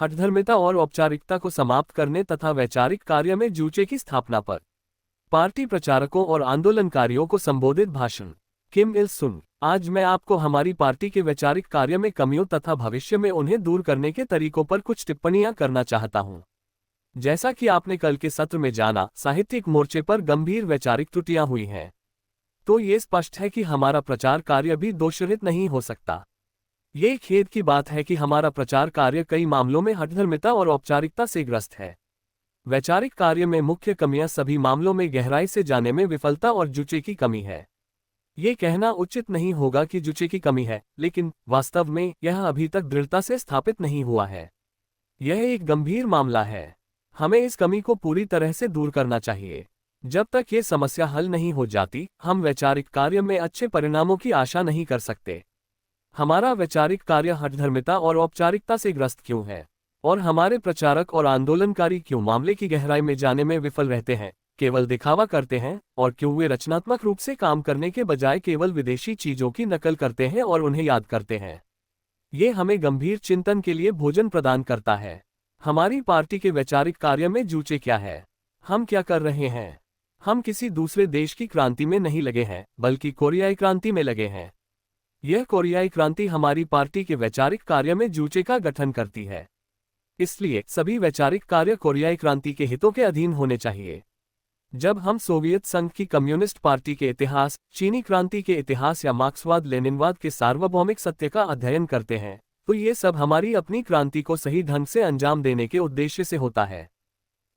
हठधर्मिता और औपचारिकता को समाप्त करने तथा वैचारिक कार्य में जूचे की स्थापना पर पार्टी प्रचारकों और आंदोलनकारियों को संबोधित भाषण। किम इल सुंग, आज मैं आपको हमारी पार्टी के वैचारिक कार्य में कमियों तथा भविष्य में उन्हें दूर करने के तरीकों पर कुछ टिप्पणियां करना चाहता हूं। जैसा कि आपने कल के सत्र में जाना, साहित्यिक मोर्चे पर गंभीर वैचारिक त्रुटियां हुई हैं, तो ये स्पष्ट है कि हमारा प्रचार कार्य भी दोषरहित नहीं हो सकता। ये खेद की बात है कि हमारा प्रचार कार्य कई मामलों में हठधर्मिता और औपचारिकता से ग्रस्त है। वैचारिक कार्य में मुख्य कमियां सभी मामलों में गहराई से जाने में विफलता और जुचे की कमी है। ये कहना उचित नहीं होगा कि जुचे की कमी है, लेकिन वास्तव में यह अभी तक दृढ़ता से स्थापित नहीं हुआ है। यह एक गंभीर मामला है। हमें इस कमी को पूरी तरह से दूर करना चाहिए। जब तक ये समस्या हल नहीं हो जाती, हम वैचारिक कार्य में अच्छे परिणामों की आशा नहीं कर सकते। हमारा वैचारिक कार्य हठधर्मिता और औपचारिकता से ग्रस्त क्यों है, और हमारे प्रचारक और आंदोलनकारी क्यों मामले की गहराई में जाने में विफल रहते हैं, केवल दिखावा करते हैं, और क्यों वे रचनात्मक रूप से काम करने के बजाय केवल विदेशी चीजों की नकल करते हैं और उन्हें याद करते हैं। ये हमें गंभीर चिंतन के लिए भोजन प्रदान करता है। हमारी पार्टी के वैचारिक कार्य में जूचे क्या है? हम क्या कर रहे हैं? हम किसी दूसरे देश की क्रांति में नहीं लगे हैं, बल्कि कोरियाई क्रांति में लगे हैं। यह कोरियाई क्रांति हमारी पार्टी के वैचारिक कार्य में जूचे का गठन करती है। इसलिए सभी वैचारिक कार्य कोरियाई क्रांति के हितों के अधीन होने चाहिए। जब हम सोवियत संघ की कम्युनिस्ट पार्टी के इतिहास, चीनी क्रांति के इतिहास या मार्क्सवाद लेनिनवाद के सार्वभौमिक सत्य का अध्ययन करते हैं, तो ये सब हमारी अपनी क्रांति को सही ढंग से अंजाम देने के उद्देश्य से होता है।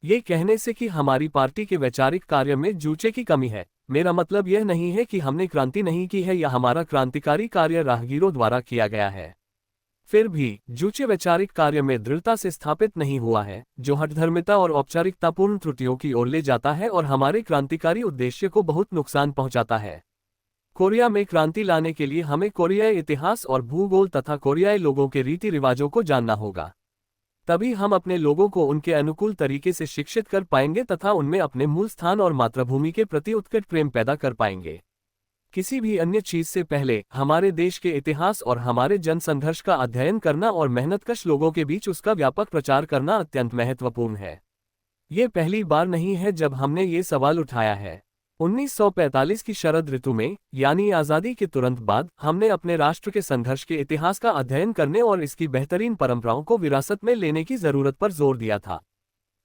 ये कहने से कि हमारी पार्टी के वैचारिक कार्य में जूचे की कमी है, मेरा मतलब यह नहीं है कि हमने क्रांति नहीं की है या हमारा क्रांतिकारी कार्य राहगीरों द्वारा किया गया है। फिर भी जूचे वैचारिक कार्य में दृढ़ता से स्थापित नहीं हुआ है, जो हठधर्मिता और औपचारिकतापूर्ण त्रुटियों की ओर ले जाता है और हमारे क्रांतिकारी उद्देश्य को बहुत नुकसान पहुंचाता है। कोरिया में क्रांति लाने के लिए हमें कोरियाई इतिहास और भूगोल तथा कोरियाई लोगों के रीति रिवाजों को जानना होगा। तभी हम अपने लोगों को उनके अनुकूल तरीके से शिक्षित कर पाएंगे तथा उनमें अपने मूल स्थान और मातृभूमि के प्रति उत्कट प्रेम पैदा कर पाएंगे। किसी भी अन्य चीज से पहले हमारे देश के इतिहास और हमारे जनसंघर्ष का अध्ययन करना और मेहनतकश लोगों के बीच उसका व्यापक प्रचार करना अत्यंत महत्वपूर्ण है। ये पहली बार नहीं है जब हमने ये सवाल उठाया है। 1945 की शरद ऋतु में, यानी आज़ादी के तुरंत बाद, हमने अपने राष्ट्र के संघर्ष के इतिहास का अध्ययन करने और इसकी बेहतरीन परंपराओं को विरासत में लेने की जरूरत पर जोर दिया था।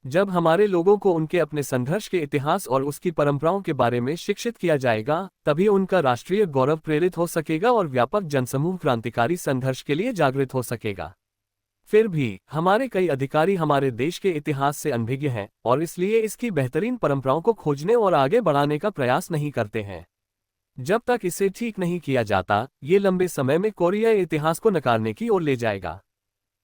जब हमारे लोगों को उनके अपने संघर्ष के इतिहास और उसकी परंपराओं के बारे में शिक्षित किया जाएगा, तभी उनका राष्ट्रीय गौरव प्रेरित हो सकेगा और व्यापक जनसमूह क्रांतिकारी संघर्ष के लिए जागृत हो सकेगा। फिर भी हमारे कई अधिकारी हमारे देश के इतिहास से अनभिज्ञ हैं और इसलिए इसकी बेहतरीन परंपराओं को खोजने और आगे बढ़ाने का प्रयास नहीं करते हैं। जब तक इसे ठीक नहीं किया जाता, ये लंबे समय में कोरियाई इतिहास को नकारने की ओर ले जाएगा।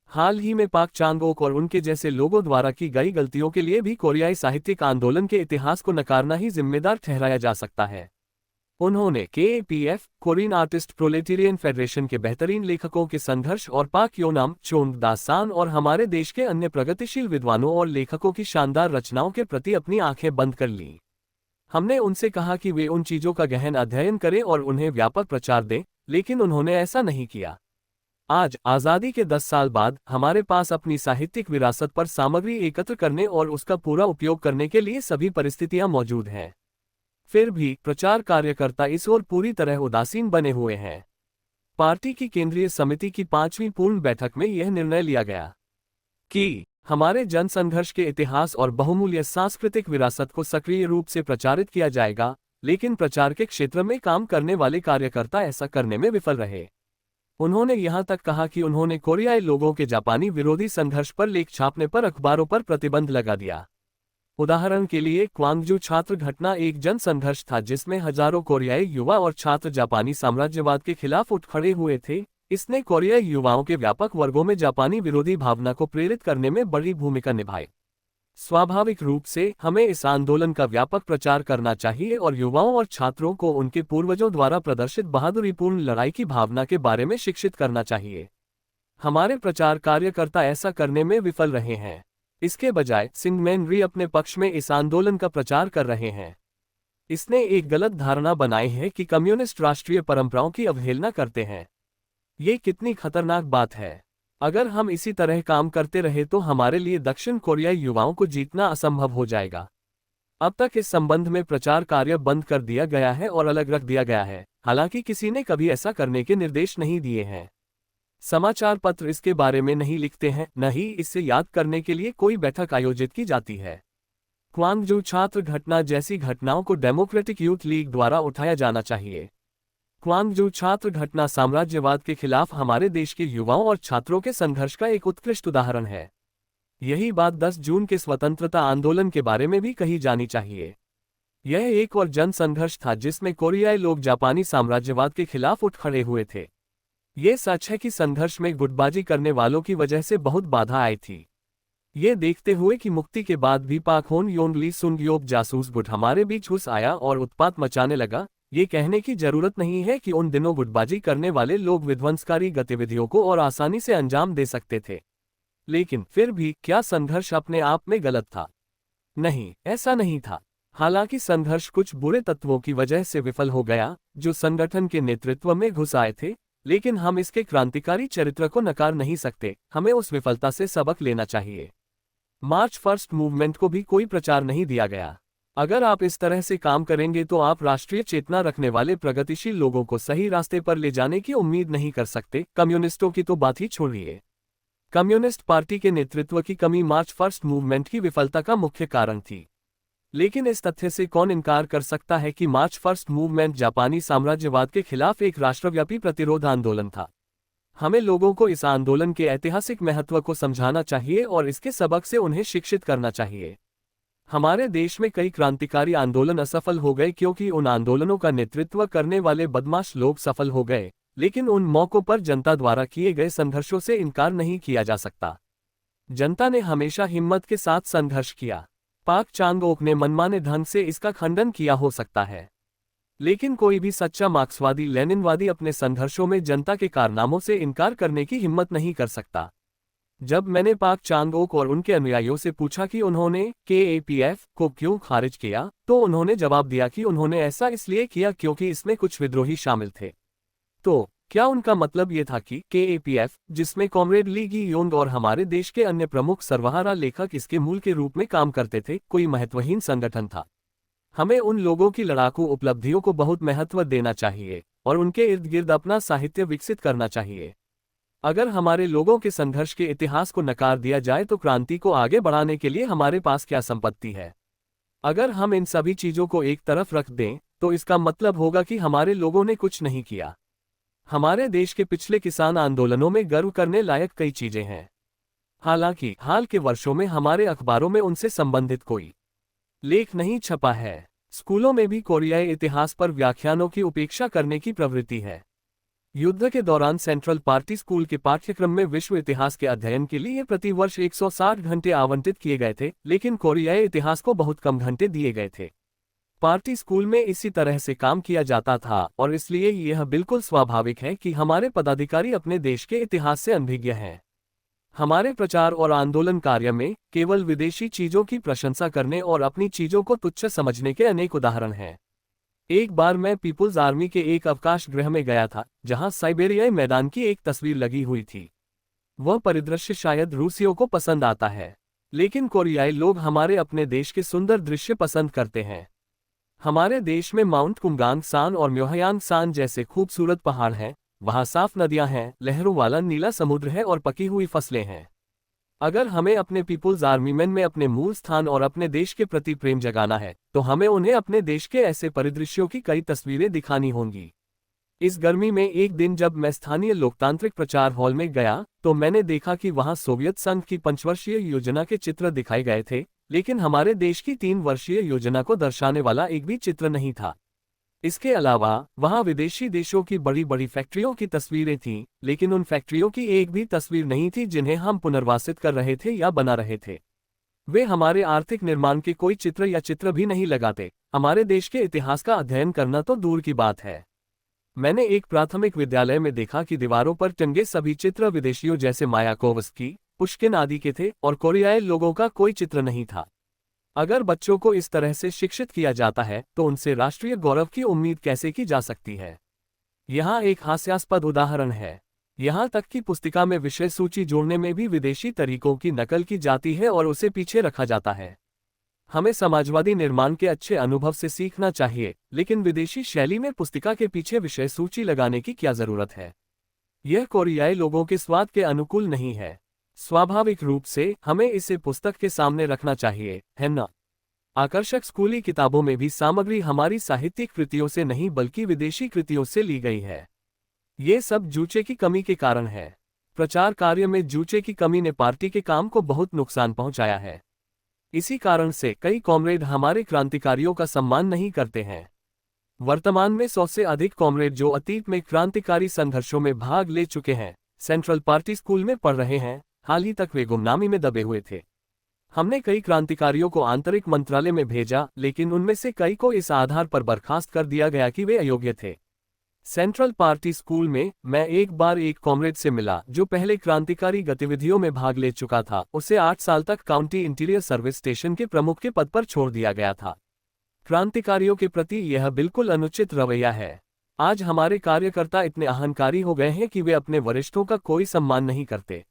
हाल ही में पाक चांग-ओक और उनके जैसे लोगों द्वारा की गई गलतियों के लिए भी कोरियाई साहित्यिक आंदोलन के इतिहास को नकारना ही जिम्मेदार ठहराया जा सकता है। उन्होंने KAPF, Korean artist proletarian federation के बेहतरीन लेखकों के संघर्ष और पाक योनाम चोंगदासान और हमारे देश के अन्य प्रगतिशील विद्वानों और लेखकों की शानदार रचनाओं के प्रति अपनी आंखें बंद कर लीं। हमने उनसे कहा कि वे उन चीजों का गहन अध्ययन करें और उन्हें व्यापक प्रचार दें, लेकिन उन्होंने ऐसा नहीं किया। आज, आज़ादी के 10 साल बाद, हमारे पास अपनी साहित्यिक विरासत पर सामग्री एकत्र करने और उसका पूरा उपयोग करने के लिए सभी परिस्थितियां मौजूद हैं। फिर भी प्रचार कार्यकर्ता इस ओर पूरी तरह उदासीन बने हुए हैं। पार्टी की केंद्रीय समिति की 5वीं पूर्ण बैठक में यह निर्णय लिया गया कि हमारे जनसंघर्ष के इतिहास और बहुमूल्य सांस्कृतिक विरासत को सक्रिय रूप से प्रचारित किया जाएगा, लेकिन प्रचार के क्षेत्र में काम करने वाले कार्यकर्ता ऐसा करने में विफल रहे। उन्होंने यहां तक कहा कि उन्होंने कोरियाई लोगों के जापानी विरोधी संघर्ष पर लेख छापने पर अखबारों पर प्रतिबंध लगा दिया। उदाहरण के लिए, क्वांगजू छात्र घटना एक जन संघर्ष था जिसमें हजारों कोरियाई युवा और छात्र जापानी साम्राज्यवाद के खिलाफ उठ खड़े हुए थे। इसने कोरियाई युवाओं के व्यापक वर्गों में जापानी विरोधी भावना को प्रेरित करने में बड़ी भूमिका निभाई। स्वाभाविक रूप से हमें इस आंदोलन का व्यापक प्रचार करना चाहिए और युवाओं और छात्रों को उनके पूर्वजों द्वारा प्रदर्शित बहादुरीपूर्ण लड़ाई की भावना के बारे में शिक्षित करना चाहिए। हमारे प्रचार कार्यकर्ता ऐसा करने में विफल रहे हैं। इसके बजाय सिंगमैन री अपने पक्ष में इस आंदोलन का प्रचार कर रहे हैं। इसने एक गलत धारणा बनाई है कि कम्युनिस्ट राष्ट्रीय परंपराओं की अवहेलना करते हैं। ये कितनी खतरनाक बात है। अगर हम इसी तरह काम करते रहे तो हमारे लिए दक्षिण कोरियाई युवाओं को जीतना असंभव हो जाएगा। अब तक इस संबंध में प्रचार कार्य बंद कर दिया गया है और अलग रख दिया गया है, हालांकि किसी ने कभी ऐसा करने के निर्देश नहीं दिए हैं। समाचार पत्र इसके बारे में नहीं लिखते हैं, न ही इससे याद करने के लिए कोई बैठक आयोजित की जाती है। क्वांगजू छात्र घटना जैसी घटनाओं को डेमोक्रेटिक यूथ लीग द्वारा उठाया जाना चाहिए। क्वांगजू छात्र घटना साम्राज्यवाद के खिलाफ हमारे देश के युवाओं और छात्रों के संघर्ष का एक उत्कृष्ट उदाहरण है। यही बात 10 जून के स्वतंत्रता आंदोलन के बारे में भी कही जानी चाहिए। यह एक और जन संघर्ष था जिसमें कोरियाई लोग जापानी साम्राज्यवाद के खिलाफ उठ खड़े हुए थे। ये सच है कि संघर्ष में गुटबाजी करने वालों की वजह से बहुत बाधा आई थी। ये देखते हुए कि मुक्ति के बाद भी पाक होन योन ली सुंगयोब जासूस गुट हमारे बीच घुस आया और उत्पात मचाने लगा, ये कहने की जरूरत नहीं है कि उन दिनों गुटबाजी करने वाले लोग विध्वंसकारी गतिविधियों को और आसानी से अंजाम दे सकते थे। लेकिन फिर भी क्या संघर्ष अपने आप में गलत था? नहीं, ऐसा नहीं था। हालांकि संघर्ष कुछ बुरे तत्वों की वजह से विफल हो गया जो संगठन के नेतृत्व में घुस आए थे, लेकिन हम इसके क्रांतिकारी चरित्र को नकार नहीं सकते। हमें उस विफलता से सबक लेना चाहिए। मार्च फर्स्ट मूवमेंट को भी कोई प्रचार नहीं दिया गया। अगर आप इस तरह से काम करेंगे तो आप राष्ट्रीय चेतना रखने वाले प्रगतिशील लोगों को सही रास्ते पर ले जाने की उम्मीद नहीं कर सकते। कम्युनिस्टों की तो बात ही छोड़िए। कम्युनिस्ट पार्टी के नेतृत्व की कमी मार्च फर्स्ट मूवमेंट की विफलता का मुख्य कारण थी। लेकिन इस तथ्य से कौन इनकार कर सकता है कि मार्च फर्स्ट मूवमेंट जापानी साम्राज्यवाद के खिलाफ एक राष्ट्रव्यापी प्रतिरोध आंदोलन था। हमें लोगों को इस आंदोलन के ऐतिहासिक महत्व को समझाना चाहिए और इसके सबक से उन्हें शिक्षित करना चाहिए। हमारे देश में कई क्रांतिकारी आंदोलन असफल हो गए क्योंकि उन आंदोलनों का नेतृत्व करने वाले बदमाश लोग सफल हो गए, लेकिन उन मौकों पर जनता द्वारा किए गए संघर्षों से इनकार नहीं किया जा सकता। जनता ने हमेशा हिम्मत के साथ संघर्ष किया। पाक चांग-ओक ने मनमाने ढंग से इसका खंडन किया हो सकता है, लेकिन कोई भी सच्चा मार्क्सवादी लेनिनवादी अपने संघर्षों में जनता के कारनामों से इनकार करने की हिम्मत नहीं कर सकता। जब मैंने पाक चांग-ओक और उनके अनुयायियों से पूछा कि उन्होंने KAPF को क्यों खारिज किया, तो उन्होंने जवाब दिया कि उन्होंने ऐसा इसलिए किया क्योंकि इसमें कुछ विद्रोही शामिल थे। तो क्या उनका मतलब ये था कि KAPF, जिसमें कॉमरेड ली गी योंग और हमारे देश के अन्य प्रमुख सर्वहारा लेखक इसके मूल के रूप में काम करते थे, कोई महत्वहीन संगठन था? हमें उन लोगों की लड़ाकू उपलब्धियों को बहुत महत्व देना चाहिए और उनके इर्द गिर्द अपना साहित्य विकसित करना चाहिए। अगर हमारे लोगों के संघर्ष के इतिहास को नकार दिया जाए तो क्रांति को आगे बढ़ाने के लिए हमारे पास क्या संपत्ति है? अगर हम इन सभी चीजों को एक तरफ रख दें तो इसका मतलब होगा कि हमारे लोगों ने कुछ नहीं किया। हमारे देश के पिछले किसान आंदोलनों में गर्व करने लायक कई चीजें हैं। हालांकि हाल के वर्षों में हमारे अखबारों में उनसे संबंधित कोई लेख नहीं छपा है। स्कूलों में भी कोरियाई इतिहास पर व्याख्यानों की उपेक्षा करने की प्रवृत्ति है। युद्ध के दौरान सेंट्रल पार्टी स्कूल के पाठ्यक्रम में विश्व इतिहास के अध्ययन के लिए प्रति वर्ष 160 घंटे आवंटित किए गए थे, लेकिन कोरियाई इतिहास को बहुत कम घंटे दिए गए थे। पार्टी स्कूल में इसी तरह से काम किया जाता था और इसलिए यह बिल्कुल स्वाभाविक है कि हमारे पदाधिकारी अपने देश के इतिहास से अनभिज्ञ हैं। हमारे प्रचार और आंदोलन कार्य में केवल विदेशी चीजों की प्रशंसा करने और अपनी चीजों को तुच्छ समझने के अनेक उदाहरण हैं। एक बार मैं पीपुल्स आर्मी के एक अवकाश गृह में गया था जहां साइबेरियाई मैदान की एक तस्वीर लगी हुई थी। वह परिदृश्य शायद रूसियों को पसंद आता है, लेकिन कोरियाई लोग हमारे अपने देश के सुंदर दृश्य पसंद करते हैं। हमारे देश में माउंट कुमगांग सान और म्योहयांग सान जैसे खूबसूरत पहाड़ हैं, वहाँ साफ नदियाँ हैं, लहरों वाला नीला समुद्र है और पकी हुई फसलें हैं। अगर हमें अपने पीपुल्स आर्मी मैन में अपने मूल स्थान और अपने देश के प्रति प्रेम जगाना है तो हमें उन्हें अपने देश के ऐसे परिदृश्यों की कई तस्वीरें दिखानी होंगी। इस गर्मी में एक दिन जब मैं स्थानीय लोकतांत्रिक प्रचार हॉल में गया तो मैंने देखा कि वहां सोवियत संघ की 5 वर्षीय योजना के चित्र दिखाए गए थे, लेकिन हमारे देश की 3 वर्षीय योजना को दर्शाने वाला एक भी चित्र नहीं था। इसके अलावा वहां विदेशी देशों की बड़ी बड़ी फैक्ट्रियों की तस्वीरें थीं, लेकिन उन फैक्ट्रियों की एक भी तस्वीर नहीं थी जिन्हें हम पुनर्वासित कर रहे थे या बना रहे थे। वे हमारे आर्थिक निर्माण के कोई चित्र या चित्र भी नहीं लगाते। हमारे देश के इतिहास का अध्ययन करना तो दूर की बात है। मैंने एक प्राथमिक विद्यालय में देखा कि दीवारों पर टंगे सभी चित्र विदेशियों जैसे मायाकोव्स्की, पुश्किन आदि के थे और कोरियाई लोगों का कोई चित्र नहीं था। अगर बच्चों को इस तरह से शिक्षित किया जाता है तो उनसे राष्ट्रीय गौरव की उम्मीद कैसे की जा सकती है? यहाँ एक हास्यास्पद उदाहरण है। यहाँ तक कि पुस्तिका में विषय सूची जोड़ने में भी विदेशी तरीकों की नकल की जाती है और उसे पीछे रखा जाता है। हमें समाजवादी निर्माण के अच्छे अनुभव से सीखना चाहिए, लेकिन विदेशी शैली में पुस्तिका के पीछे विषय सूची लगाने की क्या जरूरत है? यह कोरियाई लोगों के स्वाद के अनुकूल नहीं है। स्वाभाविक रूप से हमें इसे पुस्तक के सामने रखना चाहिए, है ना? आकर्षक स्कूली किताबों में भी सामग्री हमारी साहित्यिक कृतियों से नहीं बल्कि विदेशी कृतियों से ली गई है। ये सब जूचे की कमी के कारण है। प्रचार कार्य में जूचे की कमी ने पार्टी के काम को बहुत नुकसान पहुंचाया है। इसी कारण से कई कॉमरेड हमारे क्रांतिकारियों का सम्मान नहीं करते हैं। वर्तमान में 100 से अधिक कॉमरेड जो अतीत में क्रांतिकारी संघर्षों में भाग ले चुके हैं, सेंट्रल पार्टी स्कूल में पढ़ रहे हैं। हाल ही तक वे गुमनामी में दबे हुए थे। हमने कई क्रांतिकारियों को आंतरिक मंत्रालय में भेजा, लेकिन उनमें से कई को इस आधार पर बर्खास्त कर दिया गया कि वे अयोग्य थे। सेंट्रल पार्टी स्कूल में मैं एक बार एक कॉमरेड से मिला जो पहले क्रांतिकारी गतिविधियों में भाग ले चुका था। उसे 8 साल तक काउंटी इंटीरियर सर्विस स्टेशन के प्रमुख के पद पर छोड़ दिया गया था। क्रांतिकारियों के प्रति यह बिल्कुल अनुचित रवैया है। आज हमारे कार्यकर्ता इतने अहंकारी हो गए हैं कि वे अपने वरिष्ठों का कोई सम्मान नहीं करते।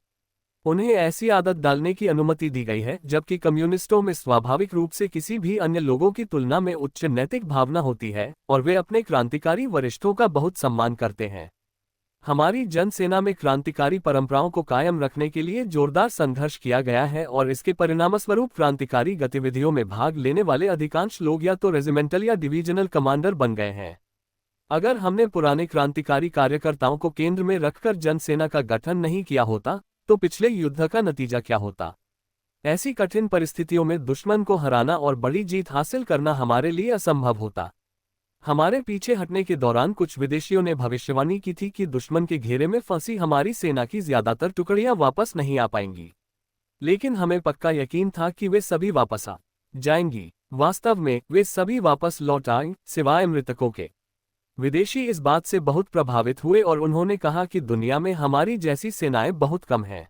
उन्हें ऐसी आदत डालने की अनुमति दी गई है, जबकि कम्युनिस्टों में स्वाभाविक रूप से किसी भी अन्य लोगों की तुलना में उच्च नैतिक भावना होती है और वे अपने क्रांतिकारी वरिष्ठों का बहुत सम्मान करते हैं। हमारी जनसेना में क्रांतिकारी परंपराओं को कायम रखने के लिए जोरदार संघर्ष किया गया है और इसके परिणामस्वरूप क्रांतिकारी गतिविधियों में भाग लेने वाले अधिकांश लोग या तो रेजिमेंटल या डिवीजनल कमांडर बन गए हैं। अगर हमने पुराने क्रांतिकारी कार्यकर्ताओं को केंद्र में रखकर जनसेना का गठन नहीं किया होता तो पिछले युद्ध का नतीजा क्या होता? ऐसी कठिन परिस्थितियों में दुश्मन को हराना और बड़ी जीत हासिल करना हमारे लिए असंभव होता। हमारे पीछे हटने के दौरान कुछ विदेशियों ने भविष्यवाणी की थी कि दुश्मन के घेरे में फंसी हमारी सेना की ज्यादातर टुकड़ियां वापस नहीं आ पाएंगी, लेकिन हमें पक्का यकीन था कि वे सभी वापस आ जाएंगी। वास्तव में वे सभी वापस लौट आए, सिवाय मृतकों के। विदेशी इस बात से बहुत प्रभावित हुए और उन्होंने कहा कि दुनिया में हमारी जैसी सेनाएं बहुत कम हैं।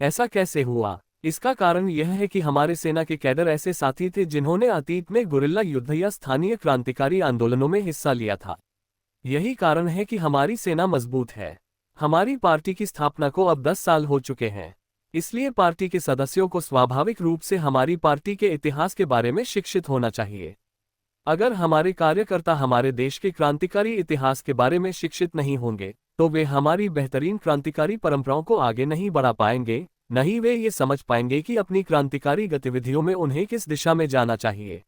ऐसा कैसे हुआ? इसका कारण यह है कि हमारे सेना के कैडर ऐसे साथी थे जिन्होंने अतीत में गुरिल्ला युद्ध या स्थानीय क्रांतिकारी आंदोलनों में हिस्सा लिया था। यही कारण है कि हमारी सेना मजबूत है। हमारी पार्टी की स्थापना को अब 10 साल हो चुके हैं, इसलिए पार्टी के सदस्यों को स्वाभाविक रूप से हमारी पार्टी के इतिहास के बारे में शिक्षित होना चाहिए। अगर हमारे कार्यकर्ता हमारे देश के क्रांतिकारी इतिहास के बारे में शिक्षित नहीं होंगे तो वे हमारी बेहतरीन क्रांतिकारी परंपराओं को आगे नहीं बढ़ा पाएंगे, नहीं वे ये समझ पाएंगे कि अपनी क्रांतिकारी गतिविधियों में उन्हें किस दिशा में जाना चाहिए।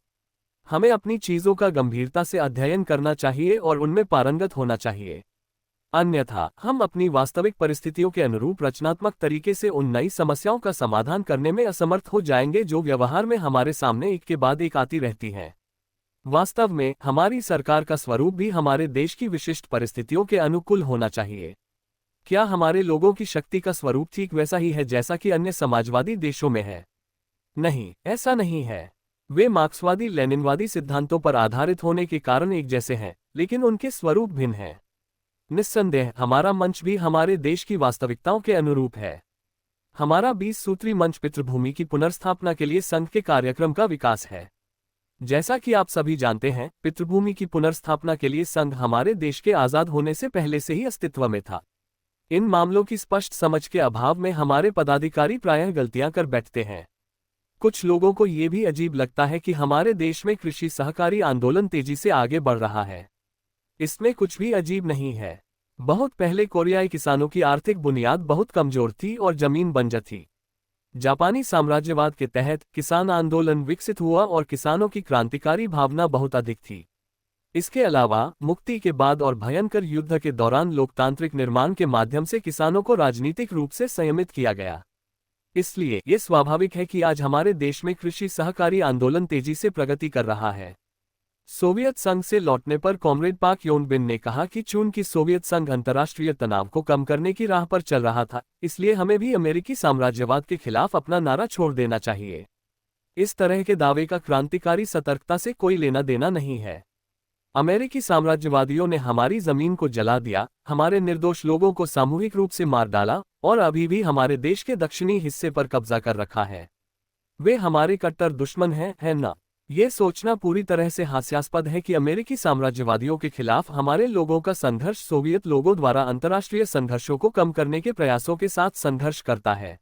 हमें अपनी चीजों का गंभीरता से अध्ययन करना चाहिए और उनमें पारंगत होना चाहिए। अन्यथा हम अपनी वास्तविक परिस्थितियों के अनुरूप रचनात्मक तरीके से उन नई समस्याओं का समाधान करने में असमर्थ हो जाएंगे जो व्यवहार में हमारे सामने एक के बाद एक आती रहती हैं। वास्तव में हमारी सरकार का स्वरूप भी हमारे देश की विशिष्ट परिस्थितियों के अनुकूल होना चाहिए। क्या हमारे लोगों की शक्ति का स्वरूप ठीक वैसा ही है जैसा कि अन्य समाजवादी देशों में है? नहीं, ऐसा नहीं है। वे मार्क्सवादी लेनिनवादी सिद्धांतों पर आधारित होने के कारण एक जैसे हैं, लेकिन उनके स्वरूप भिन्न हैं। निस्संदेह हमारा मंच भी हमारे देश की वास्तविकताओं के अनुरूप है। हमारा 20 सूत्री मंच पितृभूमि की पुनर्स्थापना के लिए संघ के कार्यक्रम का विकास है। जैसा कि आप सभी जानते हैं, पितृभूमि की पुनर्स्थापना के लिए संघ हमारे देश के आजाद होने से पहले से ही अस्तित्व में था। इन मामलों की स्पष्ट समझ के अभाव में हमारे पदाधिकारी प्रायः गलतियां कर बैठते हैं। कुछ लोगों को ये भी अजीब लगता है कि हमारे देश में कृषि सहकारी आंदोलन तेजी से आगे बढ़ रहा है। इसमें कुछ भी अजीब नहीं है। बहुत पहले कोरियाई किसानों की आर्थिक बुनियाद बहुत कमजोर थी और जमीन बंजर थी। जापानी साम्राज्यवाद के तहत किसान आंदोलन विकसित हुआ और किसानों की क्रांतिकारी भावना बहुत अधिक थी। इसके अलावा मुक्ति के बाद और भयंकर युद्ध के दौरान लोकतांत्रिक निर्माण के माध्यम से किसानों को राजनीतिक रूप से संयमित किया गया। इसलिए ये स्वाभाविक है कि आज हमारे देश में कृषि सहकारी आंदोलन तेजी से प्रगति कर रहा है। सोवियत संघ से लौटने पर कॉमरेड पाक योन बिन ने कहा कि चूंकि सोवियत संघ अंतर्राष्ट्रीय तनाव को कम करने की राह पर चल रहा था, इसलिए हमें भी अमेरिकी साम्राज्यवाद के खिलाफ अपना नारा छोड़ देना चाहिए। इस तरह के दावे का क्रांतिकारी सतर्कता से कोई लेना देना नहीं है। अमेरिकी साम्राज्यवादियों ने हमारी जमीन को जला दिया, हमारे निर्दोष लोगों को सामूहिक रूप से मार डाला और अभी भी हमारे देश के दक्षिणी हिस्से पर कब्जा कर रखा है। वे हमारे कट्टर दुश्मन हैं, है ना? ये सोचना पूरी तरह से हास्यास्पद है कि अमेरिकी साम्राज्यवादियों के खिलाफ हमारे लोगों का संघर्ष सोवियत लोगों द्वारा अंतर्राष्ट्रीय संघर्षों को कम करने के प्रयासों के साथ संघर्ष करता है।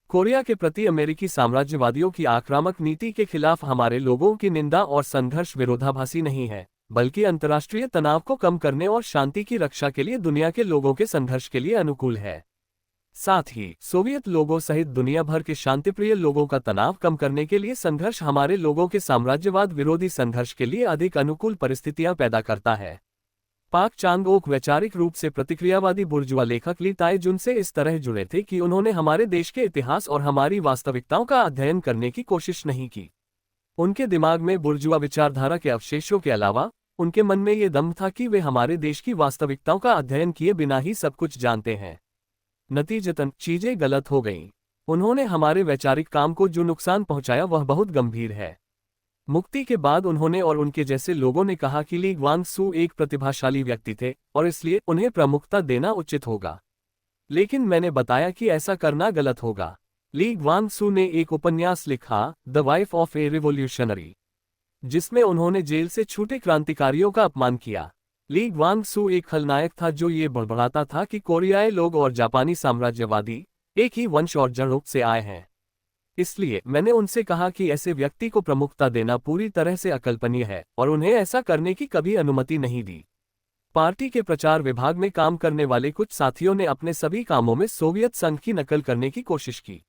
कोरिया के प्रति अमेरिकी साम्राज्यवादियों की आक्रामक नीति के खिलाफ हमारे लोगों की निंदा और संघर्ष विरोधाभासी नहीं है, बल्कि अंतर्राष्ट्रीय तनाव को कम करने और शांति की रक्षा के लिए दुनिया के लोगों के संघर्ष के लिए अनुकूल है। साथ ही सोवियत लोगों सहित दुनिया भर के शांतिप्रिय लोगों का तनाव कम करने के लिए संघर्ष हमारे लोगों के साम्राज्यवाद विरोधी संघर्ष के लिए अधिक अनुकूल परिस्थितियां पैदा करता है। पाक चांग-ओक वैचारिक रूप से प्रतिक्रियावादी बुर्जुआ लेखक ली ताए-जुन से इस तरह जुड़े थे कि उन्होंने हमारे देश के इतिहास और हमारी वास्तविकताओं का अध्ययन करने की कोशिश नहीं की। उनके दिमाग में बुर्जुआ विचारधारा के अवशेषों के अलावा उनके मन में ये दम था कि वे हमारे देश की वास्तविकताओं का अध्ययन किए बिना ही सब कुछ जानते हैं। नतीजतन चीजें गलत हो गईं। उन्होंने हमारे वैचारिक काम को जो नुकसान पहुंचाया वह बहुत गंभीर है। मुक्ति के बाद उन्होंने और उनके जैसे लोगों ने कहा कि ली ग्वांग-सू एक प्रतिभाशाली व्यक्ति थे और इसलिए उन्हें प्रमुखता देना उचित होगा। लेकिन मैंने बताया कि ऐसा करना गलत होगा। ली ग्वांग-सू ने एक उपन्यास लिखा, the wife of A revolutionary, जिसमें उन्होंने जेल से छूटे क्रांतिकारियों का अपमान किया। ली ग्वांग-सू एक खलनायक था जो ये बड़बड़ाता था कि कोरियाई लोग और जापानी साम्राज्यवादी एक ही वंश और जड़ों से आए हैं। इसलिए मैंने उनसे कहा कि ऐसे व्यक्ति को प्रमुखता देना पूरी तरह से अकल्पनीय है और उन्हें ऐसा करने की कभी अनुमति नहीं दी। पार्टी के प्रचार विभाग में काम करने वाले कुछ साथियों ने अपने सभी कामों में सोवियत संघ की नकल करने की कोशिश की।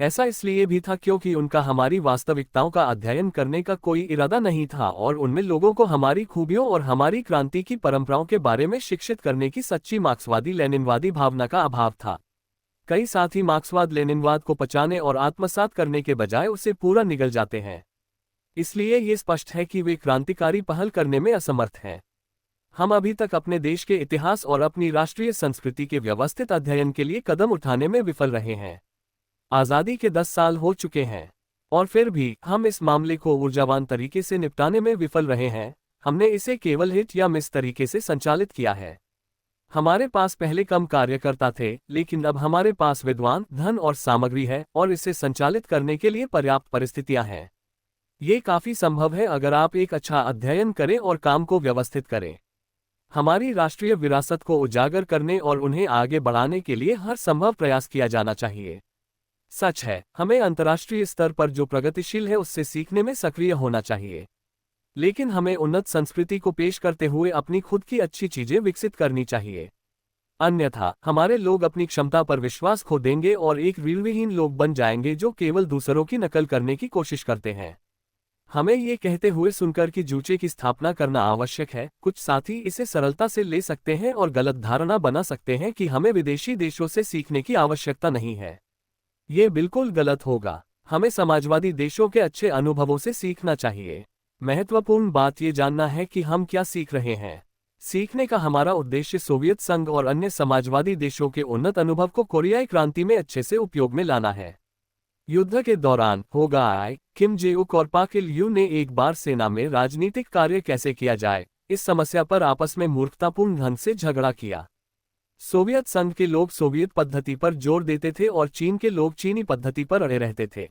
ऐसा इसलिए भी था क्योंकि उनका हमारी वास्तविकताओं का अध्ययन करने का कोई इरादा नहीं था और उनमें लोगों को हमारी खूबियों और हमारी क्रांति की परंपराओं के बारे में शिक्षित करने की सच्ची मार्क्सवादी लेनिनवादी भावना का अभाव था। कई साथी मार्क्सवाद लेनिनवाद को पचाने और आत्मसात करने के बजाय उसे पूरा निगल जाते हैं। इसलिए ये स्पष्ट है कि वे क्रांतिकारी पहल करने में असमर्थ हैं। हम अभी तक अपने देश के इतिहास और अपनी राष्ट्रीय संस्कृति के व्यवस्थित अध्ययन के लिए कदम उठाने में विफल रहे हैं। आज़ादी के 10 साल हो चुके हैं और फिर भी हम इस मामले को ऊर्जावान तरीके से निपटाने में विफल रहे हैं। हमने इसे केवल हिट या मिस तरीके से संचालित किया है। हमारे पास पहले कम कार्यकर्ता थे, लेकिन अब हमारे पास विद्वान, धन और सामग्री है और इसे संचालित करने के लिए पर्याप्त परिस्थितियां हैं। ये काफी संभव है अगर आप एक अच्छा अध्ययन करें और काम को व्यवस्थित करें। हमारी राष्ट्रीय विरासत को उजागर करने और उन्हें आगे बढ़ाने के लिए हर संभव प्रयास किया जाना चाहिए। सच है, हमें अंतर्राष्ट्रीय स्तर पर जो प्रगतिशील है उससे सीखने में सक्रिय होना चाहिए, लेकिन हमें उन्नत संस्कृति को पेश करते हुए अपनी खुद की अच्छी चीजें विकसित करनी चाहिए। अन्यथा हमारे लोग अपनी क्षमता पर विश्वास खो देंगे और एक रीढ़विहीन लोग बन जाएंगे जो केवल दूसरों की नकल करने की कोशिश करते हैं। हमें ये कहते हुए सुनकर कि जूचे की स्थापना करना आवश्यक है, कुछ साथी इसे सरलता से ले सकते हैं और गलत धारणा बना सकते हैं कि हमें विदेशी देशों से सीखने की आवश्यकता नहीं है। ये बिल्कुल गलत होगा। हमें समाजवादी देशों के अच्छे अनुभवों से सीखना चाहिए। महत्वपूर्ण बात ये जानना है कि हम क्या सीख रहे हैं। सीखने का हमारा उद्देश्य सोवियत संघ और अन्य समाजवादी देशों के उन्नत अनुभव को कोरियाई क्रांति में अच्छे से उपयोग में लाना है। युद्ध के दौरान होगा किम जे-उक और पाक इल-यू ने एक बार सेना में राजनीतिक कार्य कैसे किया जाए इस समस्या पर आपस में मूर्खतापूर्ण ढंग से झगड़ा किया। सोवियत संघ के लोग सोवियत पद्धति पर जोर देते थे और चीन के लोग चीनी पद्धति पर अड़े रहते थे।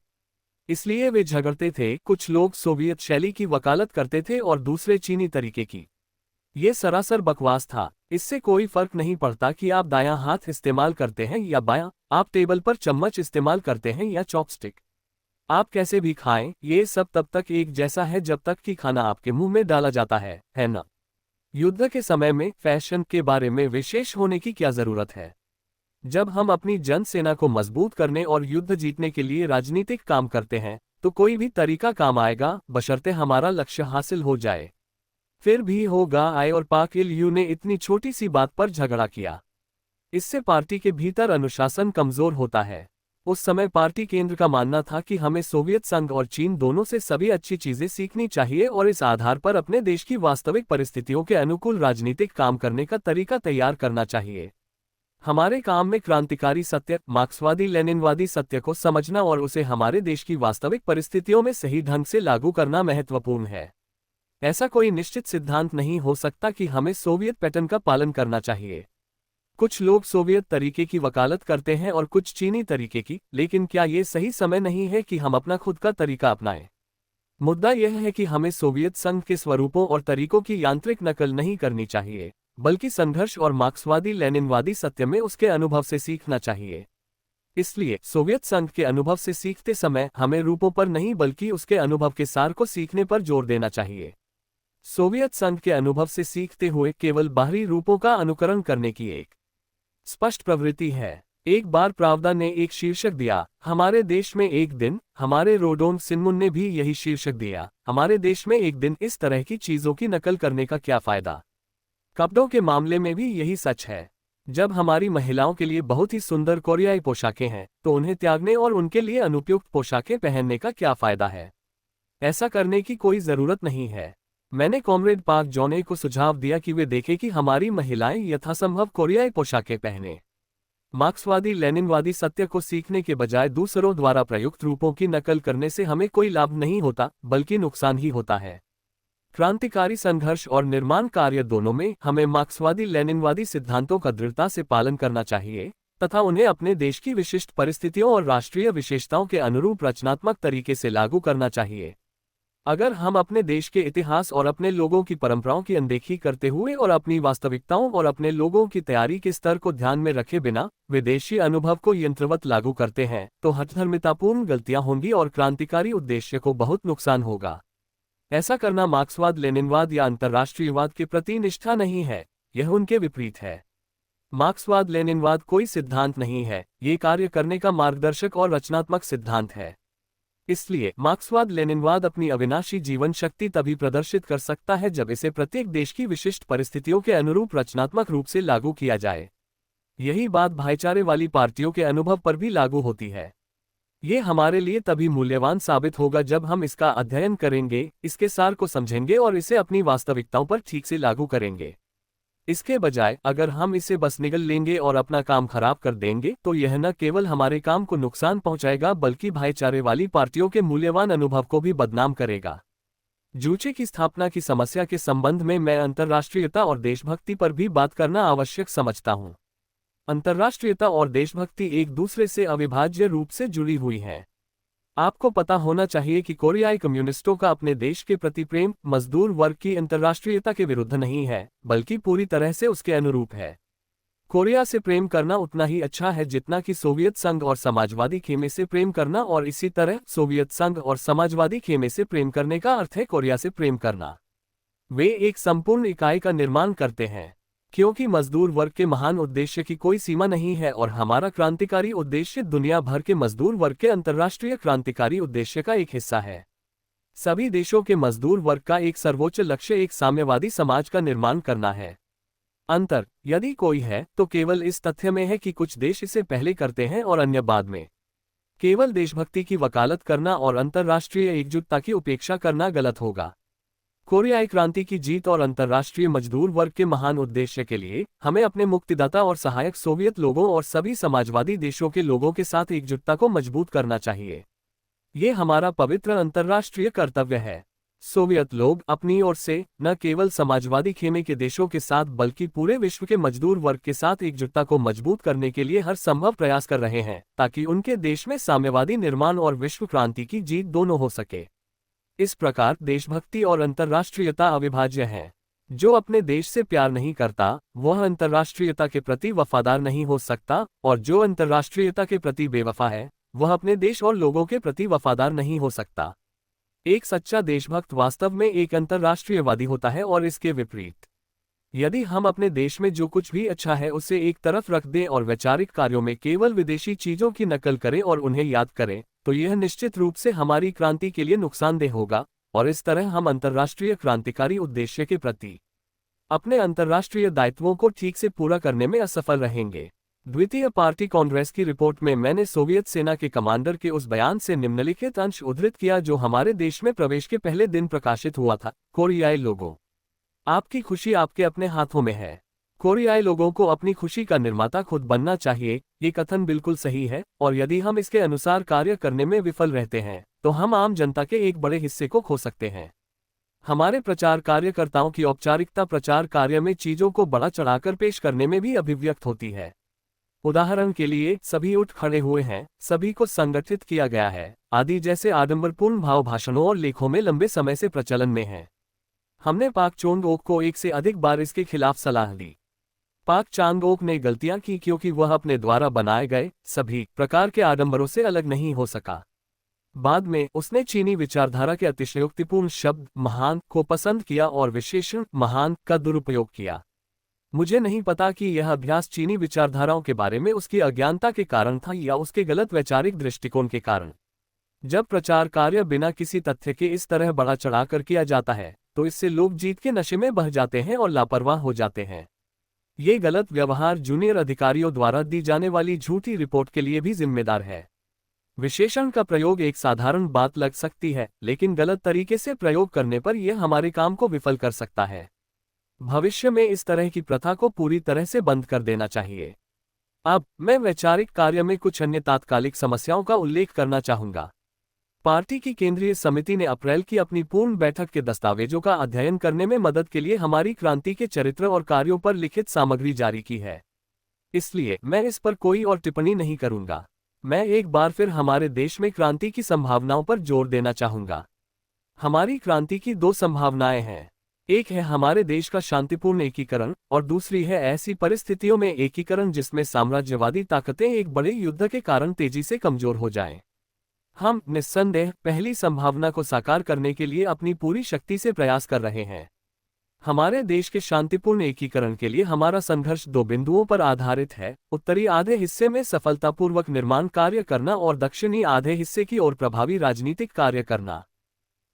इसलिए वे झगड़ते थे। कुछ लोग सोवियत शैली की वकालत करते थे और दूसरे चीनी तरीके की। ये सरासर बकवास था। इससे कोई फर्क नहीं पड़ता कि आप दायां हाथ इस्तेमाल करते हैं या बायां, आप टेबल पर चम्मच इस्तेमाल करते हैं या चॉपस्टिक। आप कैसे भी खाएं, ये सब तब तक एक जैसा है जब तक कि खाना आपके मुंह में डाला जाता है ना? युद्ध के समय में फैशन के बारे में विशेष होने की क्या जरूरत है? जब हम अपनी जन सेना को मजबूत करने और युद्ध जीतने के लिए राजनीतिक काम करते हैं तो कोई भी तरीका काम आएगा, बशर्ते हमारा लक्ष्य हासिल हो जाए। फिर भी होगा और पाक इल-यू ने इतनी छोटी सी बात पर झगड़ा किया। इससे पार्टी के भीतर अनुशासन कमजोर होता है। उस समय पार्टी केंद्र का मानना था कि हमें सोवियत संघ और चीन दोनों से सभी अच्छी चीजें सीखनी चाहिए और इस आधार पर अपने देश की वास्तविक परिस्थितियों के अनुकूल राजनीतिक काम करने का तरीका तैयार करना चाहिए। हमारे काम में क्रांतिकारी सत्य, मार्क्सवादी लेनिनवादी सत्य को समझना और उसे हमारे देश की वास्तविक परिस्थितियों में सही ढंग से लागू करना महत्वपूर्ण है। ऐसा कोई निश्चित सिद्धांत नहीं हो सकता कि हमें सोवियत पैटर्न का पालन करना चाहिए। कुछ लोग सोवियत तरीके की वकालत करते हैं और कुछ चीनी तरीके की, लेकिन क्या ये सही समय नहीं है कि हम अपना खुद का तरीका अपनाएं? मुद्दा यह है कि हमें सोवियत संघ के स्वरूपों और तरीकों की यांत्रिक नकल नहीं करनी चाहिए, बल्कि संघर्ष और मार्क्सवादी लेनिनवादी सत्य में उसके अनुभव से सीखना चाहिए। इसलिए सोवियत संघ के अनुभव से सीखते समय हमें रूपों पर नहीं बल्कि उसके अनुभव के सार को सीखने पर जोर देना चाहिए। सोवियत संघ के अनुभव से सीखते हुए केवल बाहरी रूपों का अनुकरण करने की एक स्पष्ट प्रवृत्ति है। एक बार प्रावदा ने एक शीर्षक दिया, हमारे देश में एक दिन। हमारे रोडोन सिनमुन ने भी यही शीर्षक दिया, हमारे देश में एक दिन। इस तरह की चीजों की नकल करने का क्या फायदा। कपड़ों के मामले में भी यही सच है। जब हमारी महिलाओं के लिए बहुत ही सुंदर कोरियाई पोशाकें हैं, तो उन्हें त्यागने और उनके लिए अनुपयुक्त पोशाकें पहनने का क्या फायदा है। ऐसा करने की कोई जरूरत नहीं है। मैंने कॉमरेड पाक जॉने को सुझाव दिया कि वे देखें कि हमारी महिलाएं यथासंभव कोरियाई पोशाकें पहने। मार्क्सवादी लेनिनवादी सत्य को सीखने के बजाय दूसरों द्वारा प्रयुक्त रूपों की नकल करने से हमें कोई लाभ नहीं होता, बल्कि नुकसान ही होता है। क्रांतिकारी संघर्ष और निर्माण कार्य दोनों में हमें मार्क्सवादी लेनिनवादी सिद्धांतों का दृढ़ता से पालन करना चाहिए तथा उन्हें अपने देश की विशिष्ट परिस्थितियों और राष्ट्रीय विशेषताओं के अनुरूप रचनात्मक तरीके से लागू करना चाहिए। अगर हम अपने देश के इतिहास और अपने लोगों की परंपराओं की अनदेखी करते हुए और अपनी वास्तविकताओं और अपने लोगों की तैयारी के स्तर को ध्यान में रखे बिना विदेशी अनुभव को यंत्रवत लागू करते हैं, तो हठधर्मितापूर्ण गलतियां होंगी और क्रांतिकारी उद्देश्य को बहुत नुकसान होगा। ऐसा करना मार्क्सवाद लेनिनवाद या अंतर्राष्ट्रीयवाद के प्रति निष्ठा नहीं है, यह उनके विपरीत है। मार्क्सवाद लेनिनवाद कोई सिद्धांत नहीं है, ये कार्य करने का मार्गदर्शक और रचनात्मक सिद्धांत है। इसलिए मार्क्सवाद लेनिनवाद अपनी अविनाशी जीवन शक्ति तभी प्रदर्शित कर सकता है जब इसे प्रत्येक देश की विशिष्ट परिस्थितियों के अनुरूप रचनात्मक रूप से लागू किया जाए। यही बात भाईचारे वाली पार्टियों के अनुभव पर भी लागू होती है। ये हमारे लिए तभी मूल्यवान साबित होगा जब हम इसका अध्ययन करेंगे, इसके सार को समझेंगे और इसे अपनी वास्तविकताओं पर ठीक से लागू करेंगे। इसके बजाय अगर हम इसे बस निगल लेंगे और अपना काम खराब कर देंगे, तो यह न केवल हमारे काम को नुकसान पहुंचाएगा बल्कि भाईचारे वाली पार्टियों के मूल्यवान अनुभव को भी बदनाम करेगा। जूचे की स्थापना की समस्या के संबंध में मैं अंतर्राष्ट्रीयता और देशभक्ति पर भी बात करना आवश्यक समझता हूँ। अंतर्राष्ट्रीयता और देशभक्ति एक दूसरे से अविभाज्य रूप से जुड़ी हुई हैं। आपको पता होना चाहिए कि कोरियाई कम्युनिस्टों का अपने देश के प्रति प्रेम मजदूर वर्ग की अंतर्राष्ट्रीयता के विरुद्ध नहीं है, बल्कि पूरी तरह से उसके अनुरूप है। कोरिया से प्रेम करना उतना ही अच्छा है जितना कि सोवियत संघ और समाजवादी खेमे से प्रेम करना, और इसी तरह सोवियत संघ और समाजवादी खेमे से प्रेम करने का अर्थ है कोरिया से प्रेम करना। वे एक संपूर्ण इकाई का निर्माण करते हैं, क्योंकि मजदूर वर्ग के महान उद्देश्य की कोई सीमा नहीं है और हमारा क्रांतिकारी उद्देश्य दुनिया भर के मजदूर वर्ग के अंतर्राष्ट्रीय क्रांतिकारी उद्देश्य का एक हिस्सा है। सभी देशों के मजदूर वर्ग का एक सर्वोच्च लक्ष्य एक साम्यवादी समाज का निर्माण करना है। अंतर, यदि कोई है, तो केवल इस तथ्य में है कि कुछ देश इसे पहले करते हैं और अन्य बाद में। केवल देशभक्ति की वकालत करना और अंतर्राष्ट्रीय एकजुटता की उपेक्षा करना गलत होगा। कोरियाई क्रांति की जीत और अंतर्राष्ट्रीय मजदूर वर्ग के महान उद्देश्य के लिए हमें अपने मुक्तिदाता और सहायक सोवियत लोगों और सभी समाजवादी देशों के लोगों के साथ एकजुटता को मजबूत करना चाहिए। ये हमारा पवित्र अंतर्राष्ट्रीय कर्तव्य है। सोवियत लोग अपनी ओर से न केवल समाजवादी खेमे के देशों के साथ बल्कि पूरे विश्व के मजदूर वर्ग के साथ एकजुटता को मजबूत करने के लिए हर संभव प्रयास कर रहे हैं, ताकि उनके देश में साम्यवादी निर्माण और विश्व क्रांति की जीत दोनों हो सके। इस प्रकार देशभक्ति और अंतर्राष्ट्रीयता अविभाज्य हैं। जो अपने देश से प्यार नहीं करता, वह अंतर्राष्ट्रीयता के प्रति वफादार नहीं हो सकता, और जो अंतर्राष्ट्रीयता के प्रति बेवफा है, वह अपने देश और लोगों के प्रति वफादार नहीं हो सकता। एक सच्चा देशभक्त वास्तव में एक अंतर्राष्ट्रीयवादी होता है और इसके विपरीत। यदि हम अपने देश में जो कुछ भी अच्छा है उसे एक तरफ रख दें और वैचारिक कार्यों में केवल विदेशी चीजों की नकल करें और उन्हें याद करें, तो यह निश्चित रूप से हमारी क्रांति के लिए नुकसानदेह होगा, और इस तरह हम अंतर्राष्ट्रीय क्रांतिकारी उद्देश्य के प्रति अपने अंतर्राष्ट्रीय दायित्वों को ठीक से पूरा करने में असफल रहेंगे। द्वितीय पार्टी कांग्रेस की रिपोर्ट में मैंने सोवियत सेना के कमांडर के उस बयान से निम्नलिखित अंश उद्धृत किया जो हमारे देश में प्रवेश के पहले दिन प्रकाशित हुआ था। कोरियाई लोगों, आपकी खुशी आपके अपने हाथों में है। कोरियाई लोगों को अपनी खुशी का निर्माता खुद बनना चाहिए। ये कथन बिल्कुल सही है, और यदि हम इसके अनुसार कार्य करने में विफल रहते हैं, तो हम आम जनता के एक बड़े हिस्से को खो सकते हैं। हमारे प्रचार कार्यकर्ताओं की औपचारिकता प्रचार कार्य में चीजों को बड़ा चढ़ाकर पेश करने में भी अभिव्यक्त होती है। उदाहरण के लिए, सभी उठ खड़े हुए हैं, सभी को संगठित किया गया है, आदि जैसे आडंबरपूर्ण भाव भाषणों और लेखों में लंबे समय से प्रचलन में हैं। हमने पाक चोंग ओक को एक से अधिक बार इसके खिलाफ सलाह दी। पाक चांग ओक ने गलतियां की क्योंकि वह अपने द्वारा बनाए गए सभी प्रकार के आडंबरों से अलग नहीं हो सका। बाद में उसने चीनी विचारधारा के अतिशयोक्तिपूर्ण शब्द महान को पसंद किया और विशेषण महान का दुरुपयोग किया। मुझे नहीं पता कि यह अभ्यास चीनी विचारधाराओं के बारे में उसकी अज्ञानता के कारण था या उसके गलत वैचारिक दृष्टिकोण के कारण। जब प्रचार कार्य बिना किसी तथ्य के इस तरह बढ़ा चढ़ाकर किया जाता है तो इससे लोग जीत के नशे में बह जाते हैं और लापरवाह हो जाते हैं। ये गलत व्यवहार जूनियर अधिकारियों द्वारा दी जाने वाली झूठी रिपोर्ट के लिए भी जिम्मेदार है। विशेषण का प्रयोग एक साधारण बात लग सकती है, लेकिन गलत तरीके से प्रयोग करने पर यह हमारे काम को विफल कर सकता है। भविष्य में इस तरह की प्रथा को पूरी तरह से बंद कर देना चाहिए। अब मैं वैचारिक कार्य में कुछ अन्य तात्कालिक समस्याओं का उल्लेख करना चाहूंगा। पार्टी की केंद्रीय समिति ने अप्रैल की अपनी पूर्ण बैठक के दस्तावेजों का अध्ययन करने में मदद के लिए हमारी क्रांति के चरित्र और कार्यों पर लिखित सामग्री जारी की है। इसलिए मैं इस पर कोई और टिप्पणी नहीं करूंगा। मैं एक बार फिर हमारे देश में क्रांति की संभावनाओं पर जोर देना चाहूंगा। हमारी क्रांति की दो संभावनाएं हैं। एक है हमारे देश का शांतिपूर्ण एकीकरण और दूसरी है ऐसी परिस्थितियों में एकीकरण जिसमें साम्राज्यवादी ताकतें एक बड़े युद्ध के कारण तेजी से कमजोर हो जाएं। हम निस्संदेह पहली संभावना को साकार करने के लिए अपनी पूरी शक्ति से प्रयास कर रहे हैं। हमारे देश के शांतिपूर्ण एकीकरण के लिए हमारा संघर्ष दो बिंदुओं पर आधारित है: उत्तरी आधे हिस्से में सफलतापूर्वक निर्माण कार्य करना और दक्षिणी आधे हिस्से की ओर प्रभावी राजनीतिक कार्य करना।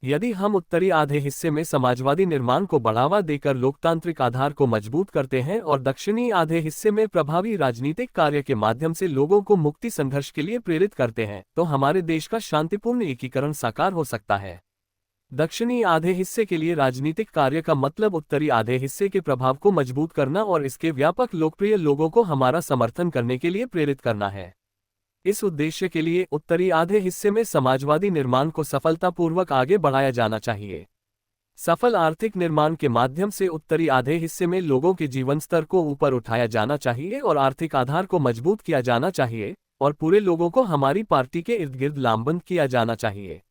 यदि हम उत्तरी आधे हिस्से में समाजवादी निर्माण को बढ़ावा देकर लोकतांत्रिक आधार को मजबूत करते हैं और दक्षिणी आधे हिस्से में प्रभावी राजनीतिक कार्य के माध्यम से लोगों को मुक्ति संघर्ष के लिए प्रेरित करते हैं, तो हमारे देश का शांतिपूर्ण एकीकरण साकार हो सकता है। दक्षिणी आधे हिस्से के लिए राजनीतिक कार्य का मतलब उत्तरी आधे हिस्से के प्रभाव को मजबूत करना और इसके व्यापक लोकप्रिय लोगों को हमारा समर्थन करने के लिए प्रेरित करना है। इस उद्देश्य के लिए उत्तरी आधे हिस्से में समाजवादी निर्माण को सफलतापूर्वक आगे बढ़ाया जाना चाहिए। सफल आर्थिक निर्माण के माध्यम से उत्तरी आधे हिस्से में लोगों के जीवन स्तर को ऊपर उठाया जाना चाहिए और आर्थिक आधार को मजबूत किया जाना चाहिए और पूरे लोगों को हमारी पार्टी के इर्द गिर्द लामबंद किया जाना चाहिए।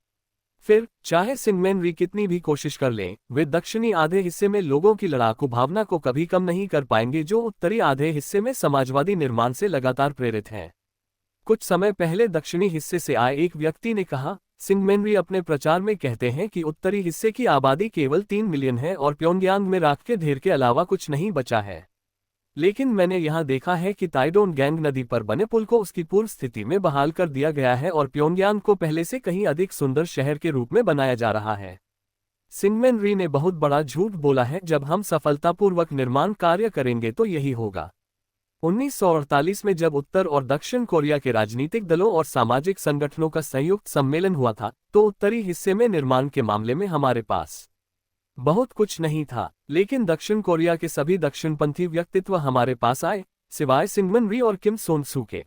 फिर चाहे सिंगमैन री कितनी भी कोशिश कर लें, वे दक्षिणी आधे हिस्से में लोगों की लड़ाकू भावना को कभी कम नहीं कर पाएंगे जो उत्तरी आधे हिस्से में समाजवादी निर्माण से लगातार प्रेरित हैं। कुछ समय पहले दक्षिणी हिस्से से आए एक व्यक्ति ने कहा, सिंगमैन री अपने प्रचार में कहते हैं कि उत्तरी हिस्से की आबादी केवल 3 मिलियन है और प्योंगयांग में राख के ढेर के अलावा कुछ नहीं बचा है। लेकिन मैंने यहाँ देखा है कि ताइडोन गैंग नदी पर बने पुल को उसकी पूर्व स्थिति में बहाल कर दिया गया है और प्योंगयांग को पहले से कहीं अधिक सुंदर शहर के रूप में बनाया जा रहा है। सिंगमैन री ने बहुत बड़ा झूठ बोला है। जब हम सफलतापूर्वक निर्माण कार्य करेंगे तो यही होगा। 1948 में जब उत्तर और दक्षिण कोरिया के राजनीतिक दलों और सामाजिक संगठनों का संयुक्त सम्मेलन हुआ था तो उत्तरी हिस्से में निर्माण के मामले में हमारे पास बहुत कुछ नहीं था, लेकिन दक्षिण कोरिया के सभी दक्षिणपंथी व्यक्तित्व हमारे पास आए, सिवाय सिंगमन री और किम सोन सू के।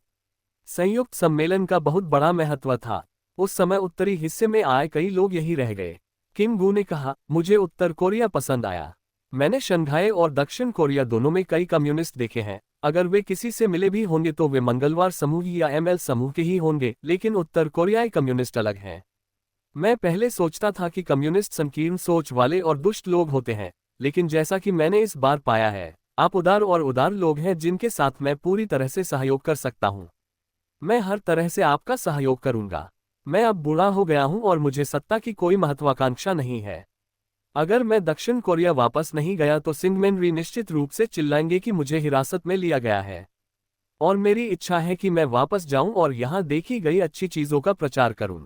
संयुक्त सम्मेलन का बहुत बड़ा महत्व था। उस समय उत्तरी हिस्से में आए कई लोग यही रह गए। किम गू ने कहा, मुझे उत्तर कोरिया पसंद आया। मैंने शंघाई और दक्षिण कोरिया दोनों में कई कम्युनिस्ट देखे हैं। अगर वे किसी से मिले भी होंगे तो वे मंगलवार समूह या ML समूह के ही होंगे, लेकिन उत्तर कोरियाई कम्युनिस्ट अलग हैं। मैं पहले सोचता था कि कम्युनिस्ट संकीर्ण सोच वाले और दुष्ट लोग होते हैं, लेकिन जैसा कि मैंने इस बार पाया है, आप उदार और उदार लोग हैं जिनके साथ मैं पूरी तरह से सहयोग कर सकता हूं। मैं हर तरह से आपका सहयोग करूंगा। मैं अब बूढ़ा हो गया हूं और मुझे सत्ता की कोई महत्वाकांक्षा नहीं है। अगर मैं दक्षिण कोरिया वापस नहीं गया तो सिंगमैन री निश्चित रूप से चिल्लाएंगे कि मुझे हिरासत में लिया गया है, और मेरी इच्छा है कि मैं वापस जाऊं और यहां देखी गई अच्छी चीजों का प्रचार करूं।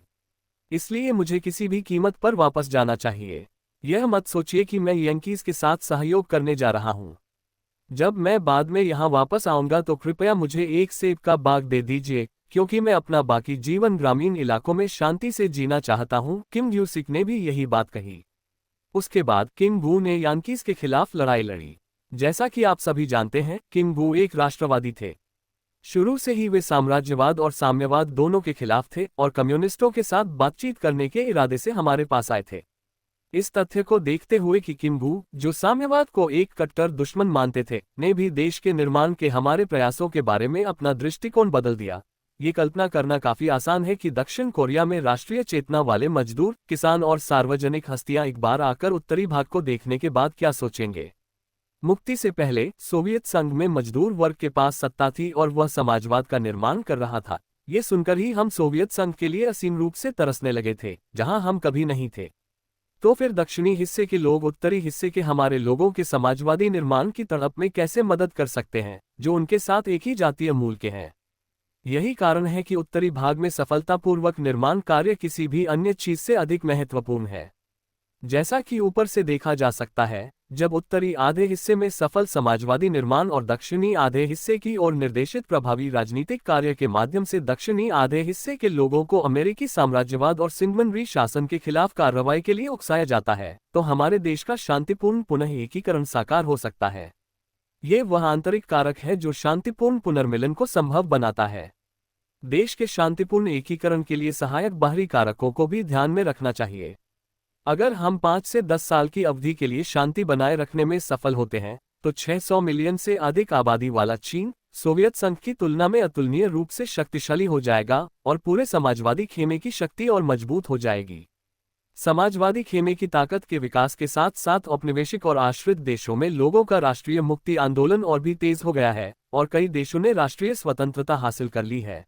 इसलिए मुझे किसी भी कीमत पर वापस जाना चाहिए। यह मत सोचिए कि मैं यांकीज के साथ सहयोग करने जा रहा हूं। जब मैं बाद में यहां वापस आऊंगा तो कृपया मुझे एक सेब का बाग दे दीजिए, क्योंकि मैं अपना बाकी जीवन ग्रामीण इलाकों में शांति से जीना चाहता हूं। किम ग्यू सिक ने भी यही बात कही। उसके बाद किम गू ने यांकीज के खिलाफ लड़ाई लड़ी। जैसा कि आप सभी जानते हैं, किम गू एक राष्ट्रवादी थे। शुरू से ही वे साम्राज्यवाद और साम्यवाद दोनों के खिलाफ थे और कम्युनिस्टों के साथ बातचीत करने के इरादे से हमारे पास आए थे। इस तथ्य को देखते हुए कि किम वू, जो साम्यवाद को एक कट्टर दुश्मन मानते थे, ने भी देश के निर्माण के हमारे प्रयासों के बारे में अपना दृष्टिकोण बदल दिया। ये कल्पना करना काफी आसान है कि दक्षिण कोरिया में राष्ट्रीय चेतना वाले मजदूर, किसान और सार्वजनिक हस्तियां एक बार आकर उत्तरी भाग को देखने के बाद क्या सोचेंगे। मुक्ति से पहले सोवियत संघ में मजदूर वर्ग के पास सत्ता थी और वह समाजवाद का निर्माण कर रहा था। ये सुनकर ही हम सोवियत संघ के लिए असीम रूप से तरसने लगे थे, जहां हम कभी नहीं थे। तो फिर दक्षिणी हिस्से के लोग उत्तरी हिस्से के हमारे लोगों के समाजवादी निर्माण की तड़प में कैसे मदद कर सकते हैं, जो उनके साथ एक ही जातीय मूल के हैं। यही कारण है कि उत्तरी भाग में सफलतापूर्वक निर्माण कार्य किसी भी अन्य चीज से अधिक महत्वपूर्ण है। जैसा कि ऊपर से देखा जा सकता है, जब उत्तरी आधे हिस्से में सफल समाजवादी निर्माण और दक्षिणी आधे हिस्से की ओर निर्देशित प्रभावी राजनीतिक कार्य के माध्यम से दक्षिणी आधे हिस्से के लोगों को अमेरिकी साम्राज्यवाद और सिंगमनरी शासन के खिलाफ कार्रवाई के लिए उकसाया जाता है, तो हमारे देश का शांतिपूर्ण पुनः एकीकरण साकार हो सकता है। ये वह आंतरिक कारक है जो शांतिपूर्ण पुनर्मिलन को संभव बनाता है। देश के शांतिपूर्ण एकीकरण के लिए सहायक बाहरी कारकों को भी ध्यान में रखना चाहिए। अगर हम 5 से 10 साल की अवधि के लिए शांति बनाए रखने में सफल होते हैं, तो 600 मिलियन से अधिक आबादी वाला चीन सोवियत संघ की तुलना में अतुलनीय रूप से शक्तिशाली हो जाएगा और पूरे समाजवादी खेमे की शक्ति और मजबूत हो जाएगी। समाजवादी खेमे की ताकत के विकास के साथ साथ औपनिवेशिक और आश्रित देशों में लोगों का राष्ट्रीय मुक्ति आंदोलन और भी तेज हो गया है और कई देशों ने राष्ट्रीय स्वतंत्रता हासिल कर ली है।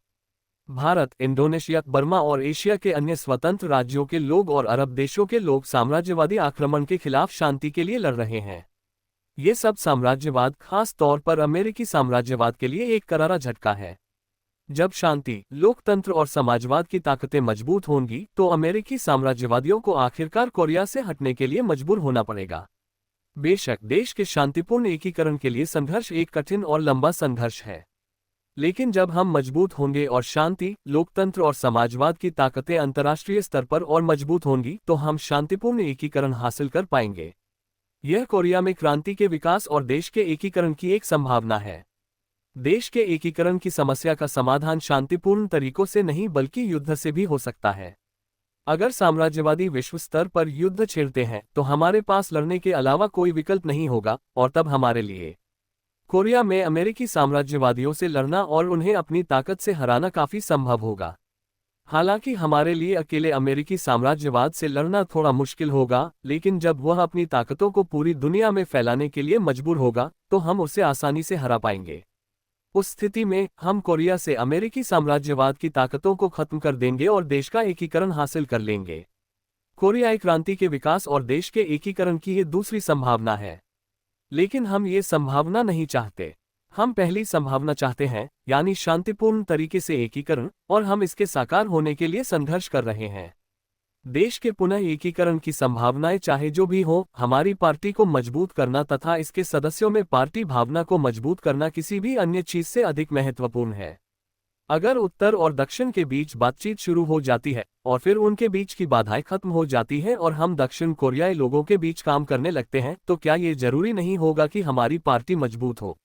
भारत, इंडोनेशिया, बर्मा और एशिया के अन्य स्वतंत्र राज्यों के लोग और अरब देशों के लोग साम्राज्यवादी आक्रमण के खिलाफ शांति के लिए लड़ रहे हैं। ये सब साम्राज्यवाद, खास तौर पर अमेरिकी साम्राज्यवाद के लिए एक करारा झटका है। जब शांति, लोकतंत्र और समाजवाद की ताकतें मजबूत होंगी, तो अमेरिकी साम्राज्यवादियों को आखिरकार कोरिया से हटने के लिए मजबूर होना पड़ेगा। बेशक देश के शांतिपूर्ण एकीकरण के लिए संघर्ष एक कठिन और लंबा संघर्ष है, लेकिन जब हम मजबूत होंगे और शांति, लोकतंत्र और समाजवाद की ताकतें अंतर्राष्ट्रीय स्तर पर और मजबूत होंगी, तो हम शांतिपूर्ण एकीकरण हासिल कर पाएंगे। यह कोरिया में क्रांति के विकास और देश के एकीकरण की एक संभावना है। देश के एकीकरण की समस्या का समाधान शांतिपूर्ण तरीकों से नहीं बल्कि युद्ध से भी हो सकता है। अगर साम्राज्यवादी विश्व स्तर पर युद्ध छेड़ते हैं, तो हमारे पास लड़ने के अलावा कोई विकल्प नहीं होगा और तब हमारे लिए कोरिया में अमेरिकी साम्राज्यवादियों से लड़ना और उन्हें अपनी ताकत से हराना काफी संभव होगा। हालांकि हमारे लिए अकेले अमेरिकी साम्राज्यवाद से लड़ना थोड़ा मुश्किल होगा, लेकिन जब वह अपनी ताकतों को पूरी दुनिया में फैलाने के लिए मजबूर होगा, तो हम उसे आसानी से हरा पाएंगे। उस स्थिति में हम कोरिया से अमेरिकी साम्राज्यवाद की ताकतों को खत्म कर देंगे और देश का एकीकरण हासिल कर लेंगे। कोरियाई क्रांति के विकास और देश के एकीकरण की ये दूसरी संभावना है, लेकिन हम ये संभावना नहीं चाहते। हम पहली संभावना चाहते हैं, यानी शांतिपूर्ण तरीके से एकीकरण, और हम इसके साकार होने के लिए संघर्ष कर रहे हैं। देश के पुनः एकीकरण की संभावनाएं चाहे जो भी हो, हमारी पार्टी को मजबूत करना तथा इसके सदस्यों में पार्टी भावना को मजबूत करना किसी भी अन्य चीज से अधिक महत्वपूर्ण है। अगर उत्तर और दक्षिण के बीच बातचीत शुरू हो जाती है और फिर उनके बीच की बाधाएं खत्म हो जाती हैं और हम दक्षिण कोरियाई लोगों के बीच काम करने लगते हैं, तो क्या ये जरूरी नहीं होगा कि हमारी पार्टी मजबूत हो?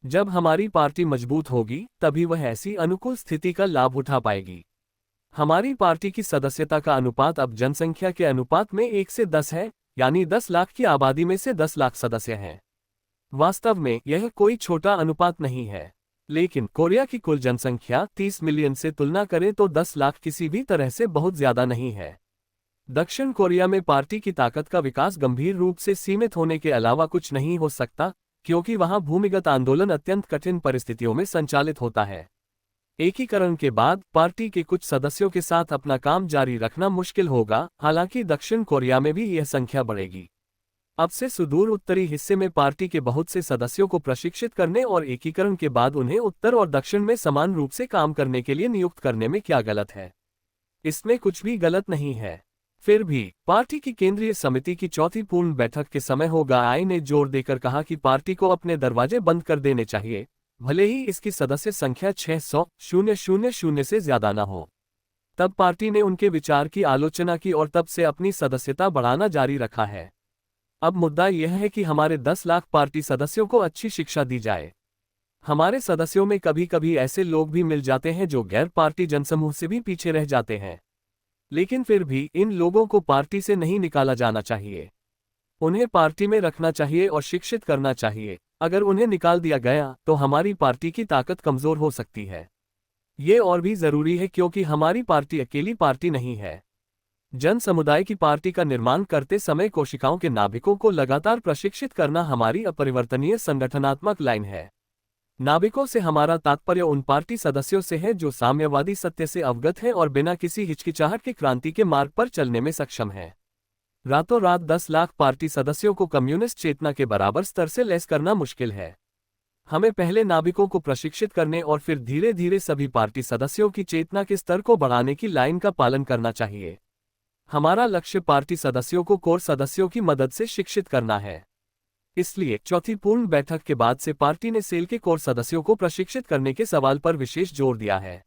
जब हमारी पार्टी मजबूत होगी, तभी वह ऐसी अनुकूल स्थिति का लाभ उठा पाएगी। हमारी पार्टी की सदस्यता का अनुपात अब जनसंख्या के अनुपात में 1 से 10 है, यानी 10 लाख की आबादी में से 10 लाख सदस्य हैं। वास्तव में यह कोई छोटा अनुपात नहीं है, लेकिन कोरिया की कुल जनसंख्या 30 मिलियन से तुलना करें तो 10 लाख किसी भी तरह से बहुत ज्यादा नहीं है। दक्षिण कोरिया में पार्टी की ताकत का विकास गंभीर रूप से सीमित होने के अलावा कुछ नहीं हो सकता, क्योंकि वहां भूमिगत आंदोलन अत्यंत कठिन परिस्थितियों में संचालित होता है। एकीकरण के बाद पार्टी के कुछ सदस्यों के साथ अपना काम जारी रखना मुश्किल होगा, हालांकि दक्षिण कोरिया में भी यह संख्या बढ़ेगी। अब से सुदूर उत्तरी हिस्से में पार्टी के बहुत से सदस्यों को प्रशिक्षित करने और एकीकरण के बाद उन्हें उत्तर और दक्षिण में समान रूप से काम करने के लिए नियुक्त करने में क्या गलत है? इसमें कुछ भी गलत नहीं है। फिर भी पार्टी की केंद्रीय समिति की चौथी पूर्ण बैठक के समय होगाई ने जोर देकर कहा कि पार्टी को अपने दरवाजे बंद कर देने चाहिए, भले ही इसकी सदस्य संख्या 600,000 से ज्यादा न हो। तब पार्टी ने उनके विचार की आलोचना की और तब से अपनी सदस्यता बढ़ाना जारी रखा है। अब मुद्दा यह है कि हमारे 10 लाख पार्टी सदस्यों को अच्छी शिक्षा दी जाए। हमारे सदस्यों में कभी कभी ऐसे लोग भी मिल जाते हैं जो गैर पार्टी जनसमूह से भी पीछे रह जाते हैं। लेकिन फिर भी इन लोगों को पार्टी से नहीं निकाला जाना चाहिए। उन्हें पार्टी में रखना चाहिए और शिक्षित करना चाहिए। अगर उन्हें निकाल दिया गया तो हमारी पार्टी की ताकत कमजोर हो सकती है। ये और भी जरूरी है क्योंकि हमारी पार्टी अकेली पार्टी नहीं है। जन समुदाय की पार्टी का निर्माण करते समय कोशिकाओं के नाभिकों को लगातार प्रशिक्षित करना हमारी अपरिवर्तनीय संगठनात्मक लाइन है। नाभिकों से हमारा तात्पर्य उन पार्टी सदस्यों से है जो साम्यवादी सत्य से अवगत हैं और बिना किसी हिचकिचाहट के क्रांति के मार्ग पर चलने में सक्षम हैं। रातों रात 10 लाख पार्टी सदस्यों को कम्युनिस्ट चेतना के बराबर स्तर से लैस करना मुश्किल है। हमें पहले नाभिकों को प्रशिक्षित करने और फिर धीरे धीरे सभी पार्टी सदस्यों की चेतना के स्तर को बढ़ाने की लाइन का पालन करना चाहिए। हमारा लक्ष्य पार्टी सदस्यों को कोर सदस्यों की मदद से शिक्षित करना है। इसलिए चौथी पूर्ण बैठक के बाद से पार्टी ने सेल के कोर सदस्यों को प्रशिक्षित करने के सवाल पर विशेष जोर दिया है।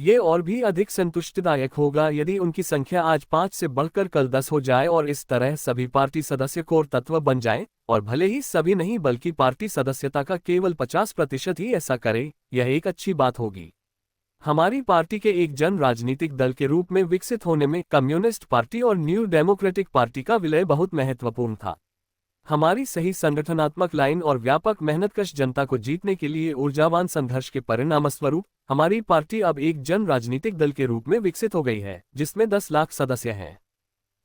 ये और भी अधिक संतुष्टिदायक होगा यदि उनकी संख्या आज 5 से बढ़कर कल 10 हो जाए और इस तरह सभी पार्टी सदस्य कोर तत्व बन जाएं, और भले ही सभी नहीं बल्कि पार्टी सदस्यता का केवल 50% ही ऐसा करे, यह एक अच्छी बात होगी। हमारी पार्टी के एक जन राजनीतिक दल के रूप में विकसित होने में कम्युनिस्ट पार्टी और न्यू डेमोक्रेटिक पार्टी का विलय बहुत महत्वपूर्ण था। हमारी सही संगठनात्मक लाइन और व्यापक मेहनतकश जनता को जीतने के लिए ऊर्जावान संघर्ष के परिणामस्वरूप हमारी पार्टी अब एक जन राजनीतिक दल के रूप में विकसित हो गई है, जिसमें 10 लाख सदस्य हैं।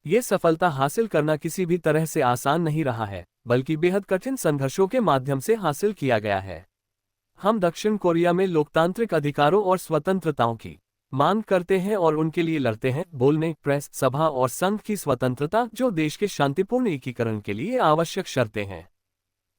ये सफलता हासिल करना किसी भी तरह से आसान नहीं रहा है, बल्कि बेहद कठिन संघर्षों के माध्यम से हासिल किया गया है। हम दक्षिण कोरिया में लोकतांत्रिक अधिकारों और स्वतंत्रताओं की मांग करते हैं और उनके लिए लड़ते हैं। बोलने, प्रेस, सभा और संघ की स्वतंत्रता जो देश के शांतिपूर्ण एकीकरण के लिए आवश्यक शर्तें हैं।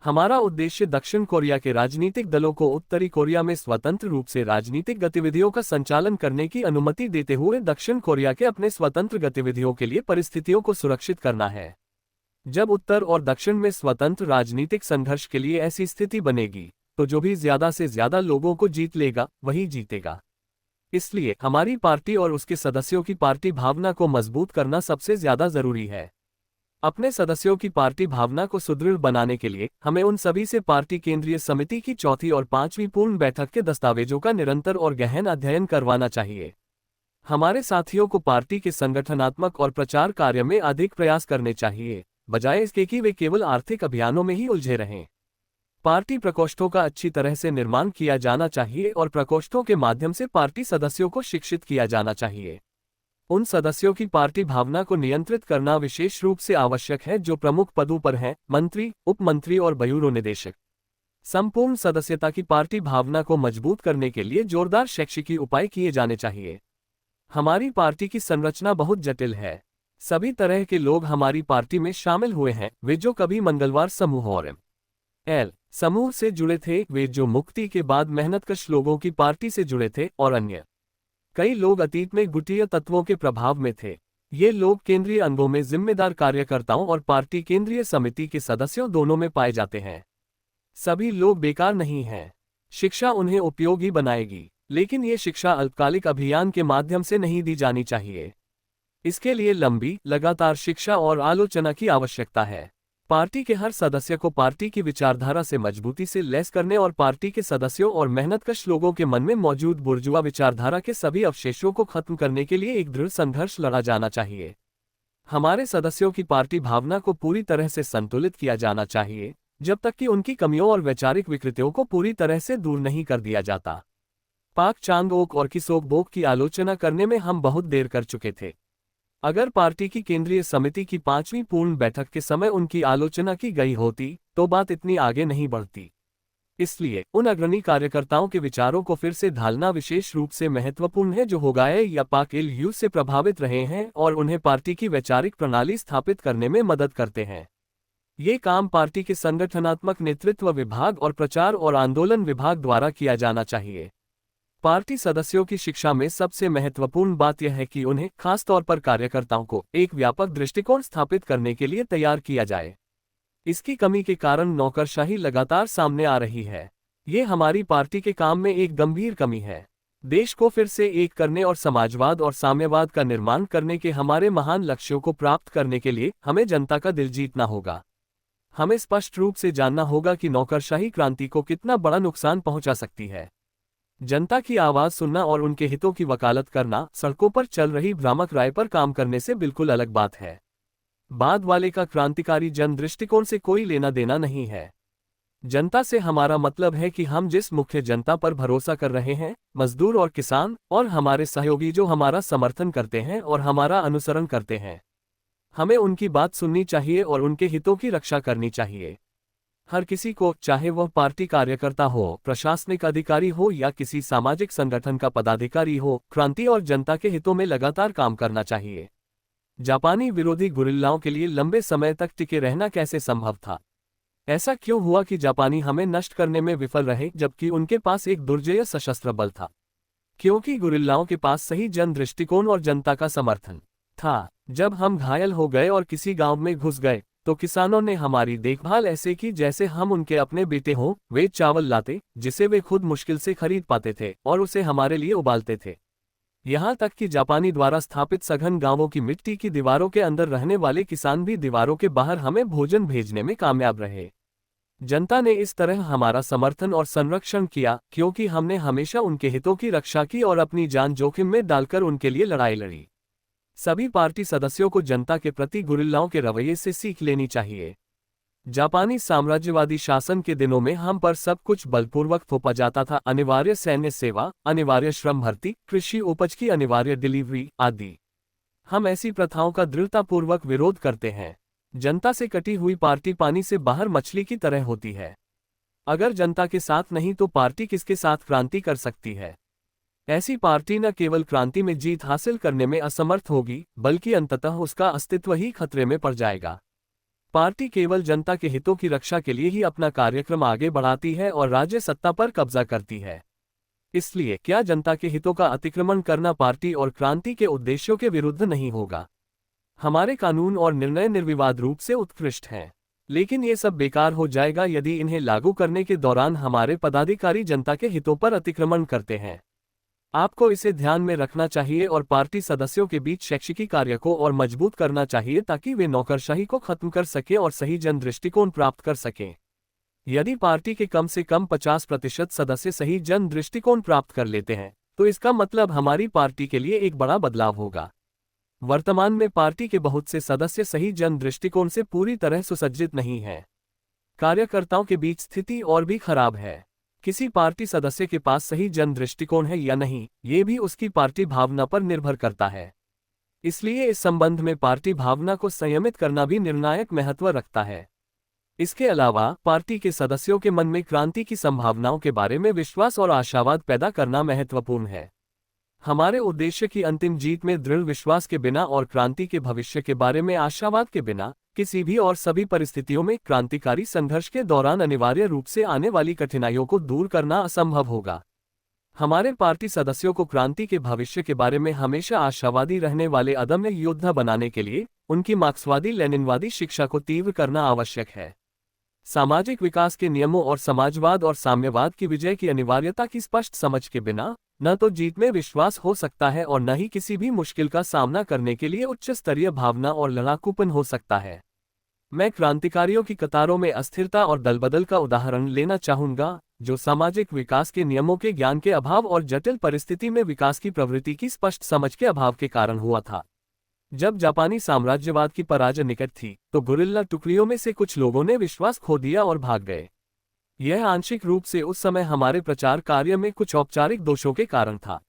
हमारा उद्देश्य दक्षिण कोरिया के राजनीतिक दलों को उत्तरी कोरिया में स्वतंत्र रूप से राजनीतिक गतिविधियों का संचालन करने की अनुमति देते हुए दक्षिण कोरिया के अपने स्वतंत्र गतिविधियों के लिए परिस्थितियों को सुरक्षित करना है। जब उत्तर और दक्षिण में स्वतंत्र राजनीतिक संघर्ष के लिए ऐसी स्थिति बनेगी तो जो भी ज्यादा से ज्यादा लोगों को जीत लेगा वही जीतेगा। इसलिए हमारी पार्टी और उसके सदस्यों की पार्टी भावना को मजबूत करना सबसे ज्यादा जरूरी है। अपने सदस्यों की पार्टी भावना को सुदृढ़ बनाने के लिए हमें उन सभी से पार्टी केंद्रीय समिति की चौथी और पांचवी पूर्ण बैठक के दस्तावेजों का निरंतर और गहन अध्ययन करवाना चाहिए। हमारे साथियों को पार्टी के संगठनात्मक और प्रचार कार्य में अधिक प्रयास करने चाहिए, बजाय इसके कि वे केवल आर्थिक अभियानों में ही उलझे रहें। पार्टी प्रकोष्ठों का अच्छी तरह से निर्माण किया जाना चाहिए और प्रकोष्ठों के माध्यम से पार्टी सदस्यों को शिक्षित किया जाना चाहिए। उन सदस्यों की पार्टी भावना को नियंत्रित करना विशेष रूप से आवश्यक है जो प्रमुख पदों पर हैं, मंत्री, उप मंत्री और ब्यूरो निदेशक। संपूर्ण सदस्यता की पार्टी भावना को मजबूत करने के लिए जोरदार शैक्षिकी उपाय किए जाने चाहिए। हमारी पार्टी की संरचना बहुत जटिल है। सभी तरह के लोग हमारी पार्टी में शामिल हुए हैं, वे जो कभी मंगलवार समूह और एल समूह से जुड़े थे, वे जो मुक्ति के बाद मेहनतकश लोगों की पार्टी से जुड़े थे, और अन्य कई लोग अतीत में गुटीय तत्वों के प्रभाव में थे। ये लोग केंद्रीय अंगों में जिम्मेदार कार्यकर्ताओं और पार्टी केंद्रीय समिति के सदस्यों दोनों में पाए जाते हैं। सभी लोग बेकार नहीं हैं। शिक्षा उन्हें उपयोगी बनाएगी, लेकिन ये शिक्षा अल्पकालिक अभियान के माध्यम से नहीं दी जानी चाहिए। इसके लिए लंबी, लगातार शिक्षा और आलोचना की आवश्यकता है। पार्टी के हर सदस्य को पार्टी की विचारधारा से मजबूती से लैस करने और पार्टी के सदस्यों और मेहनतकश लोगों के मन में मौजूद बुर्जुआ विचारधारा के सभी अवशेषों को खत्म करने के लिए एक दृढ़ संघर्ष लड़ा जाना चाहिए। हमारे सदस्यों की पार्टी भावना को पूरी तरह से संतुलित किया जाना चाहिए, जब तक कि उनकी कमियों और वैचारिक विकृतियों को पूरी तरह से दूर नहीं कर दिया जाता। पाक चांग-ओक और किसोक-बोक की आलोचना करने में हम बहुत देर कर चुके थे। अगर पार्टी की केंद्रीय समिति की पांचवी पूर्ण बैठक के समय उनकी आलोचना की गई होती तो बात इतनी आगे नहीं बढ़ती। इसलिए उन अग्रणी कार्यकर्ताओं के विचारों को फिर से ढालना विशेष रूप से महत्वपूर्ण है जो होगाए या पाक एलयू से प्रभावित रहे हैं और उन्हें पार्टी की वैचारिक प्रणाली स्थापित करने में मदद करते हैं। ये काम पार्टी के संगठनात्मक नेतृत्व विभाग और प्रचार और आंदोलन विभाग द्वारा किया जाना चाहिए। पार्टी सदस्यों की शिक्षा में सबसे महत्वपूर्ण बात यह है कि उन्हें, खासतौर पर कार्यकर्ताओं को, एक व्यापक दृष्टिकोण स्थापित करने के लिए तैयार किया जाए। इसकी कमी के कारण नौकरशाही लगातार सामने आ रही है। ये हमारी पार्टी के काम में एक गंभीर कमी है। देश को फिर से एक करने और समाजवाद और साम्यवाद का निर्माण करने के हमारे महान लक्ष्यों को प्राप्त करने के लिए हमें जनता का दिल जीतना होगा। हमें स्पष्ट रूप से जानना होगा कि नौकरशाही क्रांति को कितना बड़ा नुकसान पहुंचा सकती है। जनता की आवाज सुनना और उनके हितों की वकालत करना सड़कों पर चल रही भ्रामक राय पर काम करने से बिल्कुल अलग बात है। बाद वाले का क्रांतिकारी जन दृष्टिकोण से कोई लेना देना नहीं है। जनता से हमारा मतलब है कि हम जिस मुख्य जनता पर भरोसा कर रहे हैं, मजदूर और किसान और हमारे सहयोगी जो हमारा समर्थन करते हैं और हमारा अनुसरण करते हैं, हमें उनकी बात सुननी चाहिए और उनके हितों की रक्षा करनी चाहिए। हर किसी को, चाहे वह पार्टी कार्यकर्ता हो, प्रशासनिक अधिकारी हो या किसी सामाजिक संगठन का पदाधिकारी हो, क्रांति और जनता के हितों में लगातार काम करना चाहिए। जापानी विरोधी गुरिल्लाओं के लिए लंबे समय तक टिके रहना कैसे संभव था? ऐसा क्यों हुआ कि जापानी हमें नष्ट करने में विफल रहे जबकि उनके पास एक दुर्जेय सशस्त्र बल था? क्योंकि गुरिल्लाओं के पास सही जन दृष्टिकोण और जनता का समर्थन था। जब हम घायल हो गए और किसी गांव में घुस गए तो किसानों ने हमारी देखभाल ऐसे की जैसे हम उनके अपने बेटे हों। वे चावल लाते जिसे वे खुद मुश्किल से खरीद पाते थे और उसे हमारे लिए उबालते थे। यहाँ तक कि जापानी द्वारा स्थापित सघन गांवों की मिट्टी की दीवारों के अंदर रहने वाले किसान भी दीवारों के बाहर हमें भोजन भेजने में कामयाब रहे। जनता ने इस तरह हमारा समर्थन और संरक्षण किया क्योंकि हमने हमेशा उनके हितों की रक्षा की और अपनी जान जोखिम में डालकर उनके लिए लड़ाई लड़ी। सभी पार्टी सदस्यों को जनता के प्रति गुरिल्लाओं के रवैये से सीख लेनी चाहिए। जापानी साम्राज्यवादी शासन के दिनों में हम पर सब कुछ बलपूर्वक थोपा जाता था। अनिवार्य सैन्य सेवा, अनिवार्य श्रम भर्ती, कृषि उपज की अनिवार्य डिलीवरी आदि। हम ऐसी प्रथाओं का दृढ़तापूर्वक विरोध करते हैं। जनता से कटी हुई पार्टी पानी से बाहर मछली की तरह होती है। अगर जनता के साथ नहीं तो पार्टी किसके साथ क्रांति कर सकती है? ऐसी पार्टी न केवल क्रांति में जीत हासिल करने में असमर्थ होगी बल्कि अंततः उसका अस्तित्व ही खतरे में पड़ जाएगा। पार्टी केवल जनता के हितों की रक्षा के लिए ही अपना कार्यक्रम आगे बढ़ाती है और राज्य सत्ता पर कब्जा करती है। इसलिए क्या जनता के हितों का अतिक्रमण करना पार्टी और क्रांति के उद्देश्यों के विरुद्ध नहीं होगा? हमारे कानून और निर्णय निर्विवाद रूप से उत्कृष्ट हैं, लेकिन ये सब बेकार हो जाएगा यदि इन्हें लागू करने के दौरान हमारे पदाधिकारी जनता के हितों पर अतिक्रमण करते हैं। आपको इसे ध्यान में रखना चाहिए और पार्टी सदस्यों के बीच शैक्षिकी कार्य को और मजबूत करना चाहिए ताकि वे नौकरशाही को खत्म कर सकें और सही जन दृष्टिकोण प्राप्त कर सकें। यदि पार्टी के कम से कम 50% सदस्य सही जन दृष्टिकोण प्राप्त कर लेते हैं तो इसका मतलब हमारी पार्टी के लिए एक बड़ा बदलाव होगा। वर्तमान में पार्टी के बहुत से सदस्य सही जन दृष्टिकोण से पूरी तरह सुसज्जित नहीं हैं। कार्यकर्ताओं के बीच स्थिति और भी खराब है। किसी पार्टी सदस्य के पास सही जन दृष्टिकोण है या नहीं, ये भी उसकी पार्टी भावना पर निर्भर करता है। इसलिए इस संबंध में पार्टी भावना को संयमित करना भी निर्णायक महत्व रखता है। इसके अलावा पार्टी के सदस्यों के मन में क्रांति की संभावनाओं के बारे में विश्वास और आशावाद पैदा करना महत्वपूर्ण है। हमारे उद्देश्य की अंतिम जीत में दृढ़ विश्वास के बिना और क्रांति के भविष्य के बारे में आशावाद के बिना किसी भी और सभी परिस्थितियों में क्रांतिकारी संघर्ष के दौरान अनिवार्य रूप से आने वाली कठिनाइयों को दूर करना असंभव होगा। हमारे पार्टी सदस्यों को क्रांति के भविष्य के बारे में हमेशा आशावादी रहने वाले अदम्य योद्धा बनाने के लिए उनकी मार्क्सवादी लेनिनवादी शिक्षा को तीव्र करना आवश्यक है। सामाजिक विकास के नियमों और समाजवाद और साम्यवाद की विजय की अनिवार्यता की स्पष्ट समझ के बिना न तो जीत में विश्वास हो सकता है और न ही किसी भी मुश्किल का सामना करने के लिए उच्च स्तरीय भावना और लड़ाकूपन हो सकता है। मैं क्रांतिकारियों की कतारों में अस्थिरता और दलबदल का उदाहरण लेना चाहूंगा, जो सामाजिक विकास के नियमों के ज्ञान के अभाव और जटिल परिस्थिति में विकास की प्रवृत्ति की स्पष्ट समझ के अभाव के कारण हुआ था। जब जापानी साम्राज्यवाद की पराजय निकट थी तो गुरिल्ला टुकड़ियों में से कुछ लोगों ने विश्वास खो दिया और भाग गए। यह आंशिक रूप से उस समय हमारे प्रचार कार्य में कुछ औपचारिक दोषों के कारण था।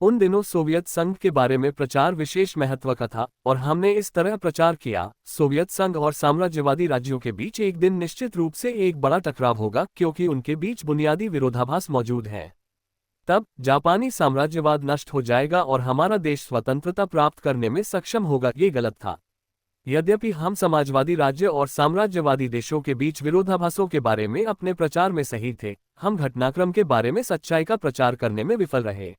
उन दिनों सोवियत संघ के बारे में प्रचार विशेष महत्व का था और हमने इस तरह प्रचार किया, सोवियत संघ और साम्राज्यवादी राज्यों के बीच एक दिन निश्चित रूप से एक बड़ा टकराव होगा क्योंकि उनके बीच बुनियादी विरोधाभास मौजूद है। तब जापानी साम्राज्यवाद नष्ट हो जाएगा और हमारा देश स्वतंत्रता प्राप्त करने में सक्षम होगा। ये गलत था। यद्यपि हम समाजवादी राज्य और साम्राज्यवादी देशों के बीच विरोधाभासों के बारे में अपने प्रचार में सही थे, हम घटनाक्रम के बारे में सच्चाई का प्रचार करने में विफल रहे।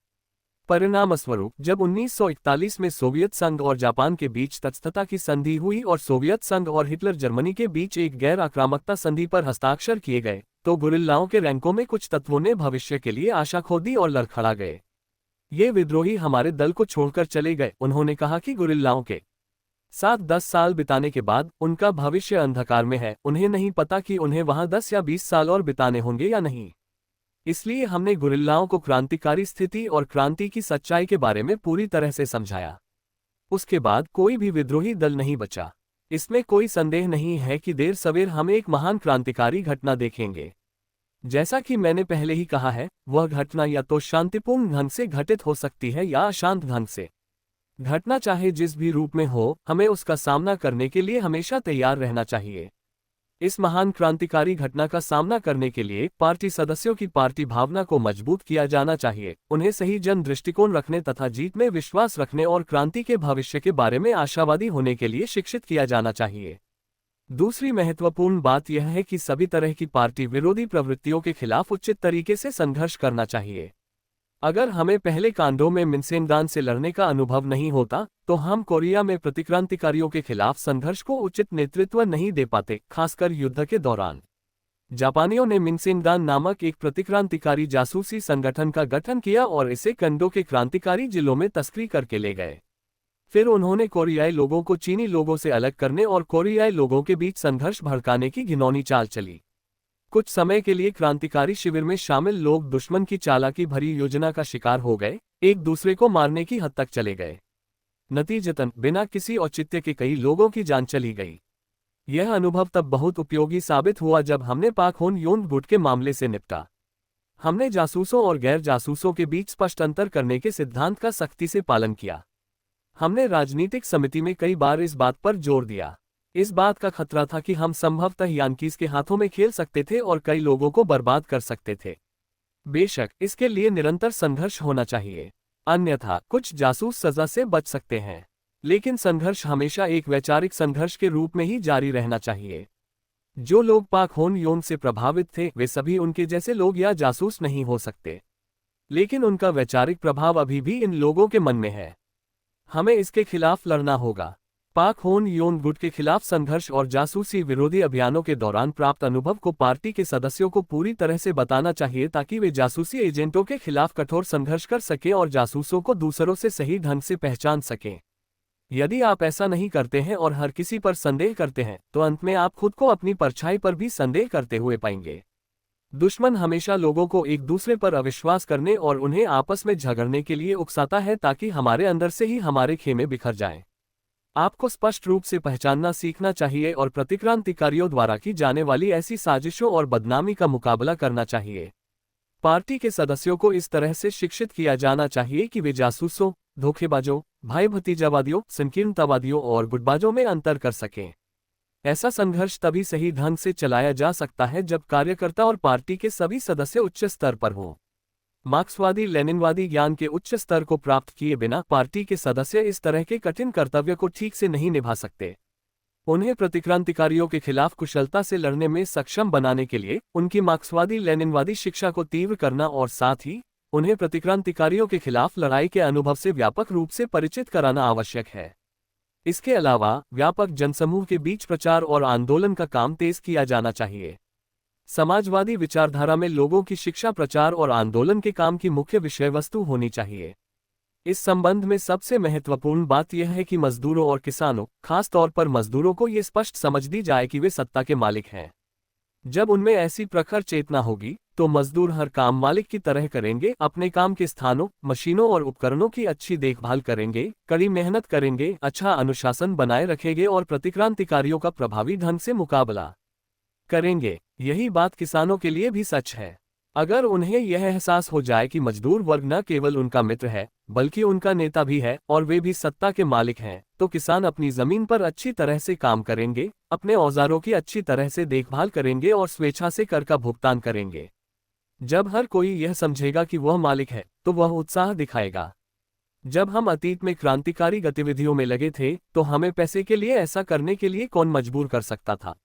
परिणामस्वरूप जब 1941 में सोवियत संघ और जापान के बीच तटस्थता की संधि हुई और सोवियत संघ और हिटलर जर्मनी के बीच एक गैर आक्रामकता संधि पर हस्ताक्षर किए गए तो गुरिल्लाओं के रैंकों में कुछ तत्वों ने भविष्य के लिए आशा खो दी और लड़खड़ा गए। ये विद्रोही हमारे दल को छोड़कर चले गए। उन्होंने कहा कि गुरिल्लाओं के साथ 10 साल बिताने के बाद उनका भविष्य अंधकार में है। उन्हें नहीं पता कि उन्हें वहां 10 या 20 साल और बिताने होंगे या नहीं। इसलिए हमने गुरिल्लाओं को क्रांतिकारी स्थिति और क्रांति की सच्चाई के बारे में पूरी तरह से समझाया। उसके बाद कोई भी विद्रोही दल नहीं बचा। इसमें कोई संदेह नहीं है कि देर सवेर हम एक महान क्रांतिकारी घटना देखेंगे। जैसा कि मैंने पहले ही कहा है, वह घटना या तो शांतिपूर्ण ढंग से घटित हो सकती है या अशांत ढंग से। घटना चाहे जिस भी रूप में हो, हमें उसका सामना करने के लिए हमेशा तैयार रहना चाहिए। इस महान क्रांतिकारी घटना का सामना करने के लिए पार्टी सदस्यों की पार्टी भावना को मजबूत किया जाना चाहिए, उन्हें सही जन दृष्टिकोण रखने तथा जीत में विश्वास रखने और क्रांति के भविष्य के बारे में आशावादी होने के लिए शिक्षित किया जाना चाहिए। दूसरी महत्वपूर्ण बात यह है कि सभी तरह की पार्टी विरोधी प्रवृत्तियों के खिलाफ उचित तरीके से संघर्ष करना चाहिए। अगर हमें पहले कांडों में मिन्सेंगान से लड़ने का अनुभव नहीं होता, तो हम कोरिया में प्रतिक्रांतिकारियों के खिलाफ संघर्ष को उचित नेतृत्व नहीं दे पाते, खासकर युद्ध के दौरान। जापानियों ने मिन्सेंगान नामक एक प्रतिक्रांतिकारी जासूसी संगठन का गठन किया और इसे कंडो के क्रांतिकारी जिलों में तस्करी करके ले गए। फिर उन्होंने कोरियाई लोगों को चीनी लोगों से अलग करने और कोरियाई लोगों के बीच संघर्ष भड़काने की घिनौनी चाल चली। कुछ समय के लिए क्रांतिकारी शिविर में शामिल लोग दुश्मन की चालाकी भरी योजना का शिकार हो गए, एक दूसरे को मारने की हद तक चले गए। नतीजतन बिना किसी औचित्य के कई लोगों की जान चली गई। यह अनुभव तब बहुत उपयोगी साबित हुआ जब हमने पाक होन योन गुट के मामले से निपटा। हमने जासूसों और गैर जासूसों के बीच स्पष्ट अंतर करने के सिद्धांत का सख्ती से पालन किया। हमने राजनीतिक समिति में कई बार इस बात पर जोर दिया। इस बात का खतरा था कि हम संभवतः यानकीज के हाथों में खेल सकते थे और कई लोगों को बर्बाद कर सकते थे। बेशक इसके लिए निरंतर संघर्ष होना चाहिए, अन्यथा कुछ जासूस सजा से बच सकते हैं, लेकिन संघर्ष हमेशा एक वैचारिक संघर्ष के रूप में ही जारी रहना चाहिए। जो लोग पाक होन योन से प्रभावित थे वे सभी उनके जैसे लोग या जासूस नहीं हो सकते, लेकिन उनका वैचारिक प्रभाव अभी भी इन लोगों के मन में है। हमें इसके खिलाफ लड़ना होगा। पाक होन योन गुट के खिलाफ संघर्ष और जासूसी विरोधी अभियानों के दौरान प्राप्त अनुभव को पार्टी के सदस्यों को पूरी तरह से बताना चाहिए ताकि वे जासूसी एजेंटों के खिलाफ कठोर संघर्ष कर सकें और जासूसों को दूसरों से सही ढंग से पहचान सकें। यदि आप ऐसा नहीं करते हैं और हर किसी पर संदेह करते हैं, तो अंत में आप खुद को अपनी परछाई पर भी संदेह करते हुए पाएंगे। दुश्मन हमेशा लोगों को एक दूसरे पर अविश्वास करने और उन्हें आपस में झगड़ने के लिए उकसाता है ताकि हमारे अंदर से ही हमारे खेमे बिखर जाएं। आपको स्पष्ट रूप से पहचानना सीखना चाहिए और प्रतिक्रांतिकारियों द्वारा की जाने वाली ऐसी साजिशों और बदनामी का मुकाबला करना चाहिए। पार्टी के सदस्यों को इस तरह से शिक्षित किया जाना चाहिए कि वे जासूसों, धोखेबाजों, भाई भतीजावादियों, संकीर्णतावादियों और गुटबाजों में अंतर कर सकें। ऐसा संघर्ष तभी सही ढंग से चलाया जा सकता है जब कार्यकर्ता और पार्टी के सभी सदस्य उच्च स्तर पर हों। मार्क्सवादी लेनिनवादी ज्ञान के उच्च स्तर को प्राप्त किए बिना पार्टी के सदस्य इस तरह के कठिन कर्तव्य को ठीक से नहीं निभा सकते। उन्हें प्रतिक्रांतिकारियों के खिलाफ कुशलता से लड़ने में सक्षम बनाने के लिए उनकी मार्क्सवादी लेनिनवादी शिक्षा को तीव्र करना और साथ ही उन्हें प्रतिक्रांतिकारियों के खिलाफ लड़ाई के अनुभव से व्यापक रूप से परिचित कराना आवश्यक है। इसके अलावा व्यापक जनसमूह के बीच प्रचार और आंदोलन का काम तेज किया जाना चाहिए। समाजवादी विचारधारा में लोगों की शिक्षा प्रचार और आंदोलन के काम की मुख्य विषय वस्तु होनी चाहिए। इस संबंध में सबसे महत्वपूर्ण बात यह है कि मजदूरों और किसानों, खास तौर पर मजदूरों को ये स्पष्ट समझ दी जाए कि वे सत्ता के मालिक हैं। जब उनमें ऐसी प्रखर चेतना होगी, तो मजदूर हर काम मालिक की तरह करेंगे, अपने काम के स्थानों, मशीनों और उपकरणों की अच्छी देखभाल करेंगे, कड़ी मेहनत करेंगे, अच्छा अनुशासन बनाए रखेंगे और प्रतिक्रांतिकारियों का प्रभावी ढंग से मुकाबला करेंगे। यही बात किसानों के लिए भी सच है। अगर उन्हें यह एहसास हो जाए कि मजदूर वर्ग न केवल उनका मित्र है, बल्कि उनका नेता भी है और वे भी सत्ता के मालिक हैं, तो किसान अपनी जमीन पर अच्छी तरह से काम करेंगे, अपने औजारों की अच्छी तरह से देखभाल करेंगे और स्वेच्छा से कर का भुगतान करेंगे। जब हर कोई यह समझेगा कि वह मालिक है, तो वह उत्साह दिखाएगा। जब हम अतीत में क्रांतिकारी गतिविधियों में लगे थे, तो हमें पैसे के लिए ऐसा करने के लिए कौन मजबूर कर सकता था?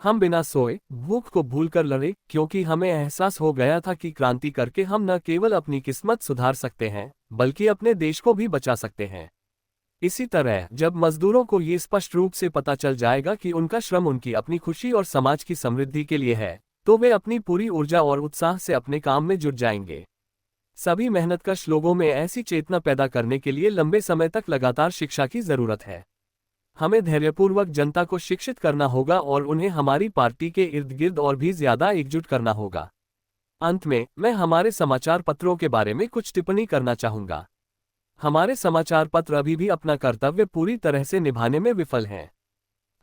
हम बिना सोए, भूख को भूलकर लड़े, क्योंकि हमें एहसास हो गया था कि क्रांति करके हम न केवल अपनी किस्मत सुधार सकते हैं, बल्कि अपने देश को भी बचा सकते हैं। इसी तरह जब मजदूरों को ये स्पष्ट रूप से पता चल जाएगा कि उनका श्रम उनकी अपनी खुशी और समाज की समृद्धि के लिए है, तो वे अपनी पूरी ऊर्जा और उत्साह से अपने काम में जुट जाएंगे। सभी मेहनतकश लोगों में ऐसी चेतना पैदा करने के लिए लंबे समय तक लगातार शिक्षा की जरूरत है। हमें धैर्यपूर्वक जनता को शिक्षित करना होगा और उन्हें हमारी पार्टी के इर्द गिर्द और भी ज्यादा एकजुट करना होगा। अंत में मैं हमारे समाचार पत्रों के बारे में कुछ टिप्पणी करना चाहूंगा। हमारे समाचार पत्र अभी भी अपना कर्तव्य पूरी तरह से निभाने में विफल हैं।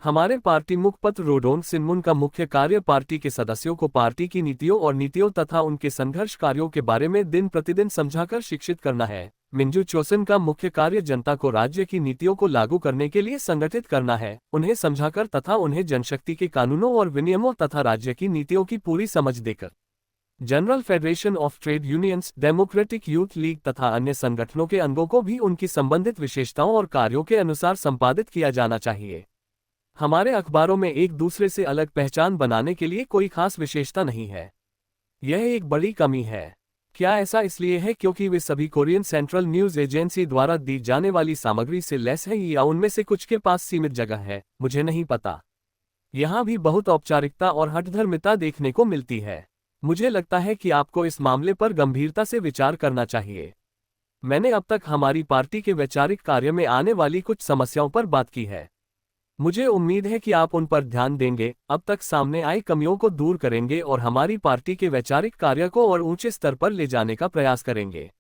हमारे पार्टी मुखपत्र रोडोन सिन्मुन का मुख्य कार्य पार्टी के सदस्यों को पार्टी की नीतियों तथा उनके संघर्ष कार्यों के बारे में दिन प्रतिदिन समझाकर शिक्षित करना है। मिंजू चोसन का मुख्य कार्य जनता को राज्य की नीतियों को लागू करने के लिए संगठित करना है, उन्हें समझाकर तथा उन्हें जनशक्ति के कानूनों और विनियमों तथा राज्य की नीतियों की पूरी समझ देकर general federation of trade unions, democratic youth league तथा अन्य संगठनों के अंगों को भी उनकी संबंधित विशेषताओं और कार्यों के अनुसार संपादित किया जाना चाहिए। हमारे अखबारों में एक दूसरे से अलग पहचान बनाने के लिए कोई खास विशेषता नहीं है। यह एक बड़ी कमी है। क्या ऐसा इसलिए है क्योंकि वे सभी कोरियन सेंट्रल न्यूज एजेंसी द्वारा दी जाने वाली सामग्री से लैस है या उनमें से कुछ के पास सीमित जगह है, मुझे नहीं पता। यहाँ भी बहुत औपचारिकता और हठधर्मिता देखने को मिलती है। मुझे लगता है कि आपको इस मामले पर गंभीरता से विचार करना चाहिए। मैंने अब तक हमारी पार्टी के वैचारिक कार्य में आने वाली कुछ समस्याओं पर बात की है। मुझे उम्मीद है कि आप उन पर ध्यान देंगे, अब तक सामने आई कमियों को दूर करेंगे और हमारी पार्टी के वैचारिक कार्य को और ऊंचे स्तर पर ले जाने का प्रयास करेंगे।